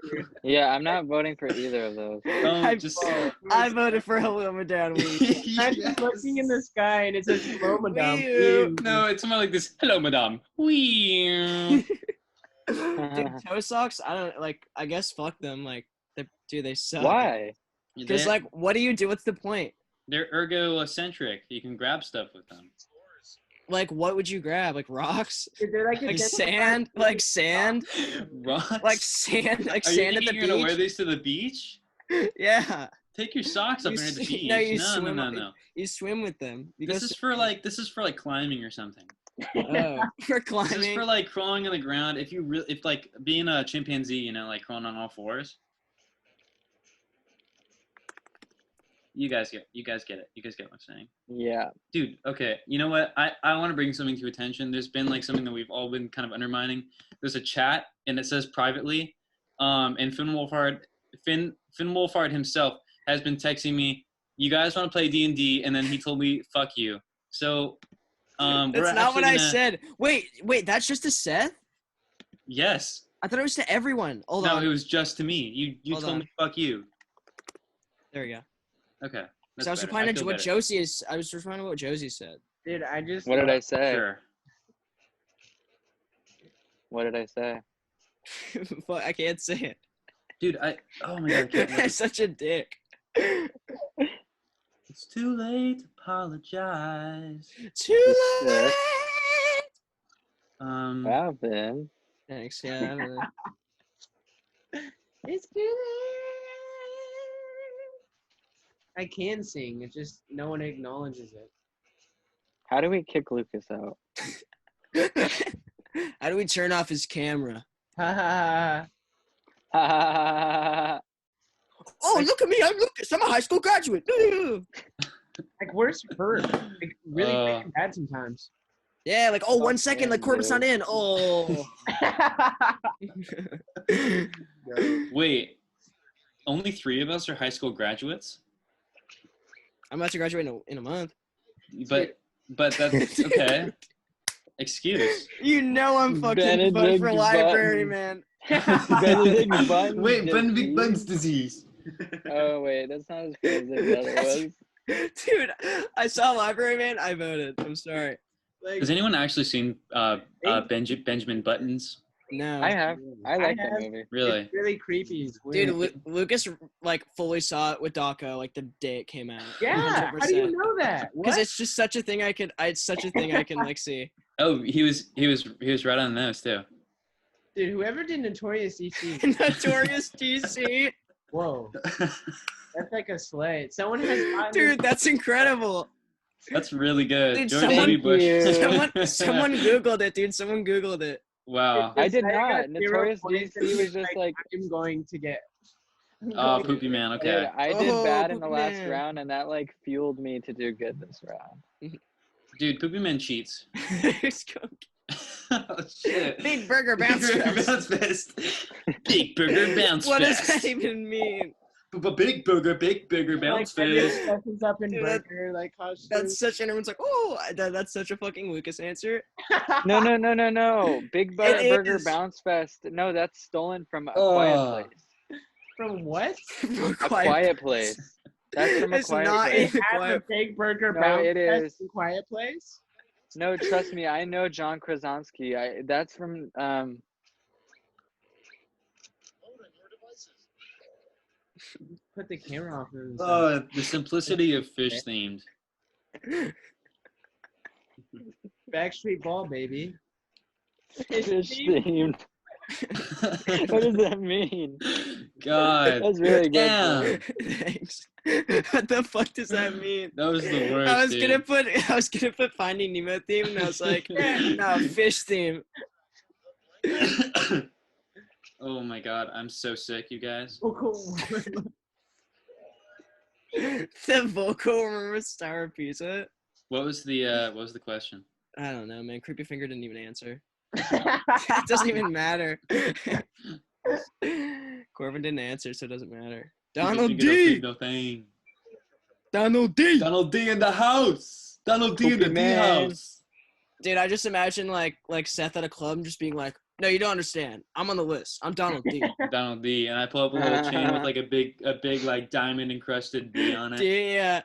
Speaker 2: Yeah, I'm not voting for either of those.
Speaker 1: Don't just.
Speaker 6: I voted for hello, madame.
Speaker 3: I'm just looking in the sky and it says hello, madame.
Speaker 6: Weird.
Speaker 1: No, it's something like this. Hello, madame. Wee.
Speaker 6: Dude, toe socks. I don't like. I guess fuck them. Like, they suck.
Speaker 2: Why?
Speaker 6: Because like, what do you do? What's the point?
Speaker 1: They're ergo-eccentric. You can grab stuff with them.
Speaker 6: Like, what would you grab? Like rocks?
Speaker 3: They're
Speaker 6: Like sand? Like sand?
Speaker 1: Rocks?
Speaker 6: Like sand? Like
Speaker 1: Are
Speaker 6: sand
Speaker 1: you
Speaker 6: at the
Speaker 1: thinking you're gonna wear
Speaker 6: beach?
Speaker 1: these to the beach?
Speaker 6: Yeah.
Speaker 1: Take your socks up
Speaker 6: You
Speaker 1: and at the
Speaker 6: s-
Speaker 1: beach.
Speaker 6: no, you
Speaker 1: no,
Speaker 6: swim-
Speaker 1: no.
Speaker 6: You swim with them. You go
Speaker 1: This is for like climbing or something.
Speaker 6: for
Speaker 1: This is
Speaker 6: climbing.
Speaker 1: for like crawling on the ground. If like being a chimpanzee, you know, like crawling on all fours. You guys get it. You guys get what I'm saying.
Speaker 2: Yeah.
Speaker 1: Dude, okay. You know what? I want to bring something to attention. There's been like something that we've all been kind of undermining. There's a chat and it says privately. And Finn Wolfhard himself has been texting me, you guys want to play D&D, and then he told me, fuck you. So
Speaker 6: That's not what I said. Wait, that's just to Seth?
Speaker 1: Yes.
Speaker 6: I thought it was to everyone. Hold
Speaker 1: No,
Speaker 6: on.
Speaker 1: it was just to me. You
Speaker 6: Hold
Speaker 1: told
Speaker 6: on.
Speaker 1: me fuck you.
Speaker 6: There we go.
Speaker 1: Okay.
Speaker 6: So I was replying to what Josie is. I was responding to what Josie said.
Speaker 3: Dude, I just.
Speaker 2: What did I say?
Speaker 1: Sure.
Speaker 2: What did I say?
Speaker 6: Fuck, I can't say it.
Speaker 1: Dude, oh my god, I can't
Speaker 6: I'm such a dick.
Speaker 1: It's too late to apologize.
Speaker 6: Too
Speaker 2: Yes.
Speaker 6: late.
Speaker 2: Wow, Ben.
Speaker 6: Thanks. Yeah. I don't know.
Speaker 3: It's too late. I can sing. It's just no one acknowledges it.
Speaker 2: How do we kick Lucas out?
Speaker 6: How do we turn off his camera?
Speaker 3: Ha ha
Speaker 6: Oh, look at me! I'm Lucas. I'm a high school graduate.
Speaker 3: Like, where's Bert? Like, really freaking bad sometimes.
Speaker 6: Yeah, like, oh, 1
Speaker 2: Fuck
Speaker 6: second,
Speaker 2: him,
Speaker 6: like Corbin's not
Speaker 2: dude.
Speaker 6: in. Oh.
Speaker 1: Wait, only 3 of us are high school graduates?
Speaker 6: I'm about to graduate in a month.
Speaker 1: But that's okay. Excuse.
Speaker 6: You know I'm fucking
Speaker 2: Benedict
Speaker 6: fun for library,
Speaker 2: Button.
Speaker 6: man.
Speaker 2: Benedict Button.
Speaker 1: Benedict Button's disease.
Speaker 2: Oh wait, that's not as crazy as that was.
Speaker 6: Dude, I saw library, man. I voted. I'm sorry.
Speaker 3: Like,
Speaker 1: Has anyone actually seen Benjamin Buttons?
Speaker 6: No.
Speaker 2: I have. I like
Speaker 3: I
Speaker 2: that
Speaker 3: have.
Speaker 2: movie.
Speaker 1: Really?
Speaker 3: It's really creepy. It's
Speaker 6: Dude,
Speaker 3: weird.
Speaker 6: Lucas like fully saw it with Daco like the day it came out.
Speaker 3: Yeah. How do you know that?
Speaker 6: Because
Speaker 3: What?
Speaker 6: it's just such a thing it's such a thing I can like see.
Speaker 1: Oh, he was right on the nose too.
Speaker 3: Dude, whoever did Notorious DC.
Speaker 6: Notorious DC.
Speaker 3: Whoa. That's like a sleigh. Someone has gotten
Speaker 6: Dude, that's incredible.
Speaker 1: That's really good.
Speaker 6: Dude,
Speaker 1: George
Speaker 6: someone-
Speaker 1: W. Bush.
Speaker 2: Thank you.
Speaker 6: Someone Googled it, dude. Someone Googled it.
Speaker 1: Wow.
Speaker 2: I did
Speaker 3: This guy
Speaker 2: not.
Speaker 3: got 0
Speaker 2: Notorious
Speaker 3: points, and
Speaker 2: DC was
Speaker 3: he's
Speaker 2: just like,
Speaker 3: I'm going to get.
Speaker 1: Oh, Poopy Man.
Speaker 2: dude,
Speaker 1: Okay.
Speaker 2: I did
Speaker 6: Oh,
Speaker 2: bad in the
Speaker 6: Poopy
Speaker 2: last
Speaker 6: Man.
Speaker 2: round, and that like fueled me to do good this round.
Speaker 1: Dude, Poopy Man cheats. Oh shit.
Speaker 6: Big Burger Bounce
Speaker 1: Big Burger
Speaker 6: Fest.
Speaker 1: Bounce Fest. Big Burger Bounce
Speaker 6: What does
Speaker 1: Fest.
Speaker 6: that even mean?
Speaker 1: Big Burger Bounce Fest.
Speaker 3: Like, up in
Speaker 6: Dude, that-
Speaker 3: burger, like costume.
Speaker 6: That's such, and everyone's like, oh, that's such a fucking Lucas answer.
Speaker 2: No. Big
Speaker 6: It
Speaker 2: Burger
Speaker 6: is.
Speaker 2: Bounce Fest. No, that's stolen from A
Speaker 1: Oh.
Speaker 2: Quiet Place.
Speaker 3: From what?
Speaker 2: A Quiet Place. That's from A
Speaker 6: It's
Speaker 2: Quiet
Speaker 6: not
Speaker 2: Place.
Speaker 6: in-
Speaker 3: Have a Big Burger
Speaker 2: No,
Speaker 3: Bounce
Speaker 2: it
Speaker 3: Fest
Speaker 2: is.
Speaker 3: in Quiet Place?
Speaker 2: No, trust me, I know John Krasinski. That's from
Speaker 3: Put the camera off him.
Speaker 1: Oh, the simplicity of fish themed.
Speaker 3: Backstreet Ball, baby.
Speaker 2: fish themed. What does that mean?
Speaker 1: God.
Speaker 2: That's really good.
Speaker 1: Damn.
Speaker 6: Thanks. What the fuck does that mean?
Speaker 1: That was the worst.
Speaker 6: I was
Speaker 1: dude.
Speaker 6: gonna put Finding Nemo theme, and I was like, no, fish theme.
Speaker 1: Oh my god, I'm so sick, you guys.
Speaker 3: Oh, cool.
Speaker 6: The vocal remember Star Pizza.
Speaker 1: What was the question?
Speaker 6: I don't know, man. Creepy Finger didn't even answer. It doesn't even matter. Corbin didn't answer, so it doesn't matter. Donald D.
Speaker 1: No thing.
Speaker 6: Donald D.
Speaker 1: Donald D in the house. Donald D in the
Speaker 2: Poopy
Speaker 1: D
Speaker 2: man.
Speaker 1: house.
Speaker 6: Dude, I just imagine like Seth at a club just being like, "No, you don't understand. I'm on the list. I'm Donald D."
Speaker 1: Donald D, and I pull up a little chain with like a big like diamond encrusted D on it.
Speaker 6: Yeah.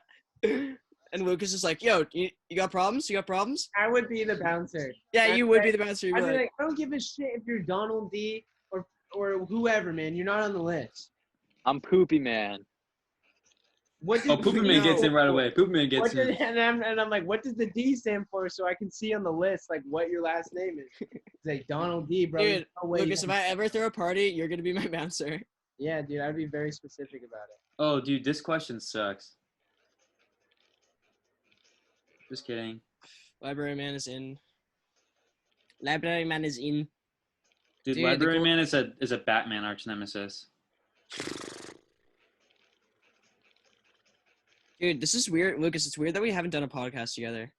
Speaker 6: And Lucas is like, "Yo, you got problems? You got problems?"
Speaker 3: I would be the bouncer.
Speaker 6: Yeah,
Speaker 3: I'd
Speaker 6: you would be the bouncer. You'd
Speaker 3: I'd
Speaker 6: be
Speaker 3: be
Speaker 6: like,
Speaker 3: like, I don't give a shit if you're Donald D or whoever, man. You're not on the list.
Speaker 2: I'm Poopy Man.
Speaker 3: What
Speaker 1: Oh,
Speaker 3: does
Speaker 1: Poopy
Speaker 3: the
Speaker 1: Man
Speaker 3: D
Speaker 1: gets in
Speaker 3: stand
Speaker 1: right
Speaker 3: for?
Speaker 1: away. Poopy Man gets
Speaker 3: What
Speaker 1: in.
Speaker 3: does, and I'm like, what does the D stand for so I can see on the list like what your last name is? It's like Donald D, bro.
Speaker 6: "Dude,
Speaker 3: There's no way
Speaker 6: Lucas, if I ever throw a party, you're gonna be my bouncer."
Speaker 3: Yeah, dude, I'd be very specific about it.
Speaker 1: Oh, dude, this question sucks. Just kidding.
Speaker 6: Library man is in. Library man is in.
Speaker 1: Dude,
Speaker 6: Dude,
Speaker 1: Library Man is a Batman arch nemesis.
Speaker 6: Dude, this is weird, Lucas. It's weird that we haven't done a podcast together.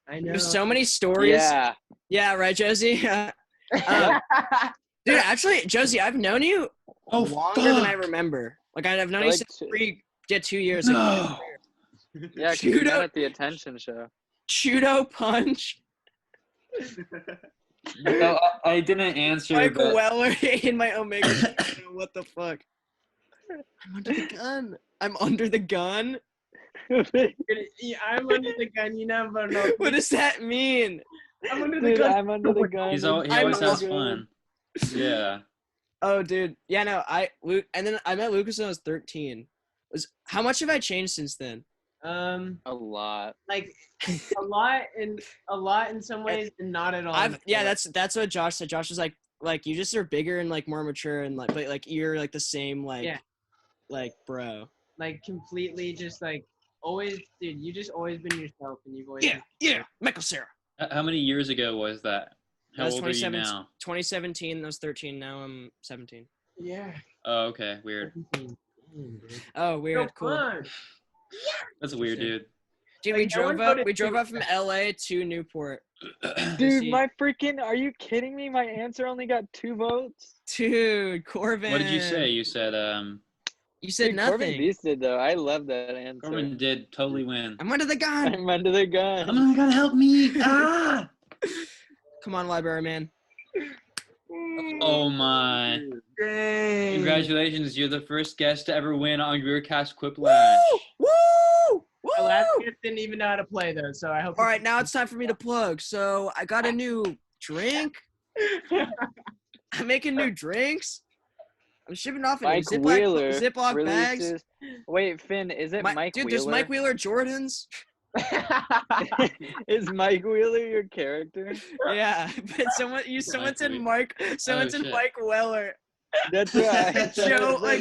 Speaker 3: I know.
Speaker 6: There's so many stories.
Speaker 2: Yeah.
Speaker 6: Yeah, right, Josie. Dude, actually, Josie, I've known you longer than I remember. Like I've known you
Speaker 2: Like
Speaker 6: since 2 years. Like,
Speaker 1: No.
Speaker 2: Yeah, 'cause we
Speaker 6: Judo-
Speaker 2: met at the attention show.
Speaker 6: Judo punch.
Speaker 1: No, I didn't answer.
Speaker 6: Mike
Speaker 1: but
Speaker 6: Weller in my Omega. What the fuck? I'm under the gun. I'm under the gun.
Speaker 3: Yeah, I'm under the gun. You never know.
Speaker 6: What does that mean?
Speaker 3: I'm under the
Speaker 2: Dude,
Speaker 3: gun.
Speaker 2: I'm under the gun.
Speaker 1: he always
Speaker 6: I'm
Speaker 1: has
Speaker 2: good.
Speaker 1: fun. Yeah.
Speaker 6: Oh, dude. Yeah, no. And then I met Lucas when I was 13. How much have I changed since then?
Speaker 2: A lot.
Speaker 3: Like a lot in some ways and not at all.
Speaker 6: That's what Josh said. Josh was like you just are bigger and like more mature and like, but like you're like the same like
Speaker 3: Yeah.
Speaker 6: like bro.
Speaker 3: like completely just like always, dude. You just always been yourself, and you've always
Speaker 6: Michael Cera.
Speaker 1: How many years ago was that? How
Speaker 6: That was
Speaker 1: old are you now?
Speaker 6: 2017. I was 13. Now I'm 17.
Speaker 3: yeah.
Speaker 1: Oh, okay. Weird.
Speaker 6: Oh, weird.
Speaker 3: So
Speaker 6: Cool.
Speaker 3: fun.
Speaker 1: That's weird, dude.
Speaker 6: Dude, we
Speaker 3: Like, no
Speaker 6: drove
Speaker 3: one
Speaker 6: up.
Speaker 3: voted
Speaker 6: We drove
Speaker 3: for
Speaker 6: up from LA to Newport.
Speaker 2: Dude,
Speaker 6: see.
Speaker 2: my freaking, are you kidding me? My answer only got 2 votes.
Speaker 6: Dude, Corbin.
Speaker 1: What did you say? You said
Speaker 6: You said
Speaker 2: Dude, Corbin
Speaker 6: nothing.
Speaker 2: beasted though. I love that answer.
Speaker 1: Corbin did totally win.
Speaker 6: I'm under the gun.
Speaker 2: I'm under the gun.
Speaker 1: I'm gonna help me. Ah!
Speaker 6: Come on, library man.
Speaker 1: Oh my!
Speaker 3: Dang.
Speaker 1: Congratulations, you're the first guest to ever win on GreerCast Quiplash.
Speaker 6: Woo! Woo!
Speaker 3: The last kid didn't even know how to play though, so I hope.
Speaker 6: All right, now it's time for me to plug. So I got a new drink. I'm making new drinks. I'm shipping off in
Speaker 2: Mike
Speaker 6: Ziploc
Speaker 2: Wheeler
Speaker 6: bags.
Speaker 2: releases. Wait, Finn, is it Mike
Speaker 6: Dude,
Speaker 2: Wheeler?
Speaker 6: there's Mike Wheeler Jordans.
Speaker 2: Is Mike Wheeler your character?
Speaker 6: Yeah, but someone said Mike. Someone said
Speaker 1: shit.
Speaker 6: Mike Weller.
Speaker 2: That's right.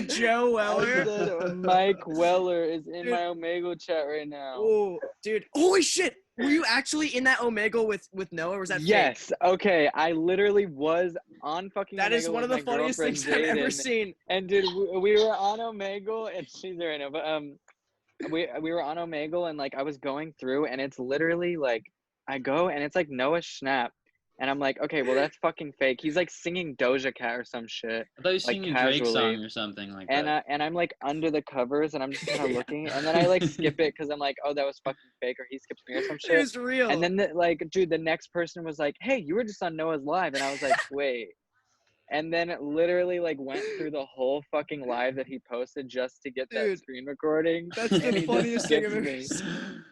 Speaker 6: Joe Weller.
Speaker 2: Mike Weller is in
Speaker 6: Dude.
Speaker 2: my Omegle chat right now.
Speaker 6: Oh, dude! Holy shit! Were you actually in that Omegle with Noah, or was that fake?
Speaker 2: Yes. Okay. I literally was on fucking.
Speaker 6: That is
Speaker 2: Omegle
Speaker 6: one of
Speaker 2: with
Speaker 6: the
Speaker 2: my
Speaker 6: funniest
Speaker 2: girlfriend,
Speaker 6: things I've ever
Speaker 2: Jaden.
Speaker 6: seen.
Speaker 2: And dude, we were on Omegle, and she's there right now. But we were on Omegle, and like I was going through, and it's literally like I go, and it's like Noah Schnapp, and I'm like, okay, well that's fucking fake. He's like singing Doja Cat or some shit,
Speaker 1: I thought you were
Speaker 2: like,
Speaker 1: singing a Drake
Speaker 2: casually.
Speaker 1: song or something like
Speaker 2: and
Speaker 1: that.
Speaker 2: and I'm like under the covers, and I'm just kind of looking, and then I like skip it because I'm like, oh, that was fucking fake, or he skipped me or some
Speaker 6: It
Speaker 2: shit.
Speaker 6: was real.
Speaker 2: And then dude, the next person was like, hey, you were just on Noah's live, and I was like, wait. And then it literally like went through the whole fucking live that he posted just to get that
Speaker 6: Dude,
Speaker 2: screen recording.
Speaker 6: that's
Speaker 2: And
Speaker 6: the
Speaker 2: he just
Speaker 6: funniest thing I've
Speaker 2: skipped
Speaker 6: ever
Speaker 2: me.
Speaker 6: seen.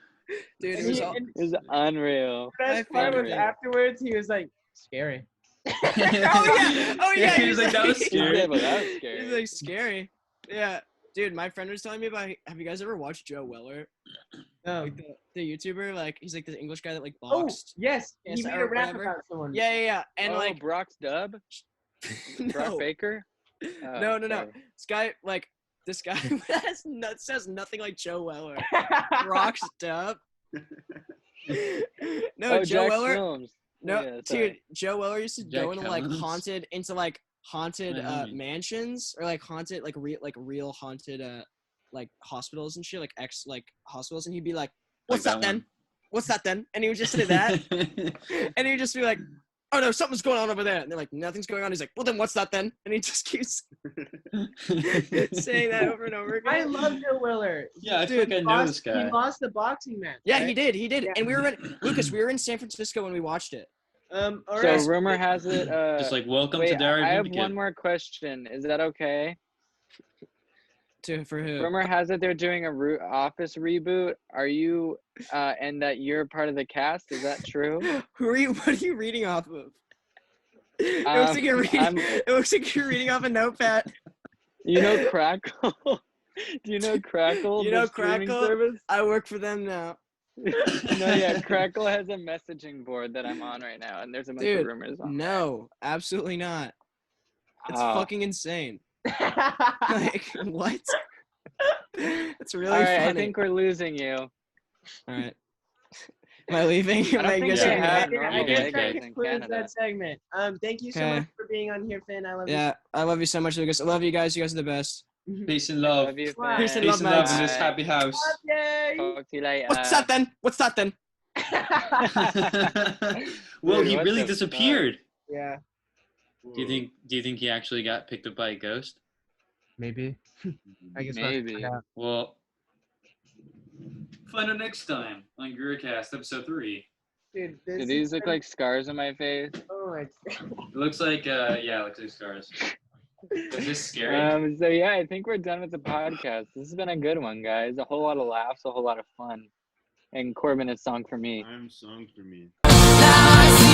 Speaker 6: Dude,
Speaker 3: And
Speaker 6: it was
Speaker 3: he-
Speaker 6: all.
Speaker 3: and
Speaker 2: It was unreal.
Speaker 3: the best part was afterwards he was like scary.
Speaker 6: Oh yeah! Oh yeah!
Speaker 1: He was like, that was
Speaker 2: He
Speaker 1: scary.
Speaker 2: said, well, that was scary.
Speaker 6: He's like scary. Yeah, dude. My friend was telling me about. Have you guys ever watched Joe Weller?
Speaker 3: Oh,
Speaker 6: Like the YouTuber, like he's like the English guy that like
Speaker 3: oh
Speaker 6: boxed.
Speaker 3: yes,
Speaker 6: Yes,
Speaker 3: he made
Speaker 6: or
Speaker 3: a rap
Speaker 6: whatever.
Speaker 3: about someone.
Speaker 6: Yeah. And
Speaker 2: oh,
Speaker 6: like,
Speaker 2: Brock's dub? Brock
Speaker 6: no,
Speaker 2: Baker?
Speaker 6: no.
Speaker 2: sorry.
Speaker 6: This guy says nothing like Joe Weller. Rock's dub. No,
Speaker 2: Oh,
Speaker 6: Joe
Speaker 2: Jack
Speaker 6: Weller.
Speaker 2: Films.
Speaker 6: No,
Speaker 2: Yeah,
Speaker 6: dude,
Speaker 2: sorry.
Speaker 6: Joe Weller used to
Speaker 1: Jack
Speaker 6: go into like
Speaker 1: Helms.
Speaker 6: haunted
Speaker 1: My homie.
Speaker 6: mansions or like haunted real haunted like hospitals and shit, like hospitals, and he'd be like, "What's
Speaker 1: Like
Speaker 6: that
Speaker 1: that
Speaker 6: then?
Speaker 1: one.
Speaker 6: What's that then?" And he would just say that, and he'd just be like, oh no, something's going on over there. And they're like, nothing's going on. He's like, well, then what's that then? And he just keeps saying that over and over again.
Speaker 3: I love Joe Willer.
Speaker 1: Yeah, I feel like I know this guy.
Speaker 3: He lost the boxing match.
Speaker 6: Yeah,
Speaker 3: right?
Speaker 6: he did.
Speaker 3: Yeah.
Speaker 6: And we were Lucas, we were in San Francisco when we watched it.
Speaker 3: All
Speaker 2: So
Speaker 3: right.
Speaker 2: rumor has it.
Speaker 1: Just like welcome to
Speaker 2: Wait,
Speaker 1: Diary
Speaker 2: I
Speaker 1: of a
Speaker 2: have
Speaker 1: Wimpy
Speaker 2: one
Speaker 1: Kid.
Speaker 2: more question. Is that okay?
Speaker 6: For who?
Speaker 2: Rumor has it they're doing a Office reboot. Are you and that you're part of the cast? Is that true?
Speaker 6: Who are you? What are you reading off of? It looks like you're reading. It looks like you're reading off a notepad.
Speaker 2: You know Crackle? Do you know Crackle?
Speaker 6: You know
Speaker 2: the streaming
Speaker 6: Crackle?
Speaker 2: service?
Speaker 6: I work for them now.
Speaker 2: No, yeah, Crackle has a messaging board that I'm on right now, and there's a bunch of
Speaker 6: Dude,
Speaker 2: rumors on.
Speaker 6: no, absolutely not. It's
Speaker 2: Oh.
Speaker 6: fucking insane. Like what? It's really
Speaker 2: All right,
Speaker 6: funny.
Speaker 2: I think we're losing you.
Speaker 6: All right. Am I leaving?
Speaker 2: I don't think
Speaker 6: guess
Speaker 2: they
Speaker 6: I'm
Speaker 2: have
Speaker 6: back?
Speaker 2: normal
Speaker 3: I guess
Speaker 1: Okay.
Speaker 3: that
Speaker 2: Vegas in
Speaker 3: concludes
Speaker 2: Canada.
Speaker 3: that segment. Thank you so
Speaker 6: Okay.
Speaker 3: much for being on here, Finn. I love
Speaker 6: Yeah, I love you so much, Lucas. I love you guys. You guys are the best.
Speaker 3: you.
Speaker 1: Peace and love.
Speaker 2: Love you,
Speaker 3: Wow.
Speaker 6: Peace and
Speaker 1: Peace
Speaker 6: love,
Speaker 1: and love
Speaker 6: mates.
Speaker 1: in this happy house.
Speaker 3: Yay!
Speaker 2: Talk to you later.
Speaker 6: What's that then? What's that then?
Speaker 1: Well,
Speaker 2: Dude,
Speaker 1: he
Speaker 2: what
Speaker 1: really
Speaker 2: the
Speaker 1: disappeared.
Speaker 3: Yeah,
Speaker 1: Do you think he actually got picked up by a ghost?
Speaker 3: maybe. I guess
Speaker 2: Maybe.
Speaker 3: We'll find out.
Speaker 1: Well, find out next time on GreerCast episode 3.
Speaker 3: Dude,
Speaker 2: Do these look like scars on my face?
Speaker 3: Oh my.
Speaker 1: It looks like it looks like scars. Is this scary?
Speaker 2: So yeah, I think we're done with the podcast. This has been a good one, guys. A whole lot of laughs, a whole lot of fun. And Corbin is song for me.
Speaker 4: I'm song for me.
Speaker 7: Now I see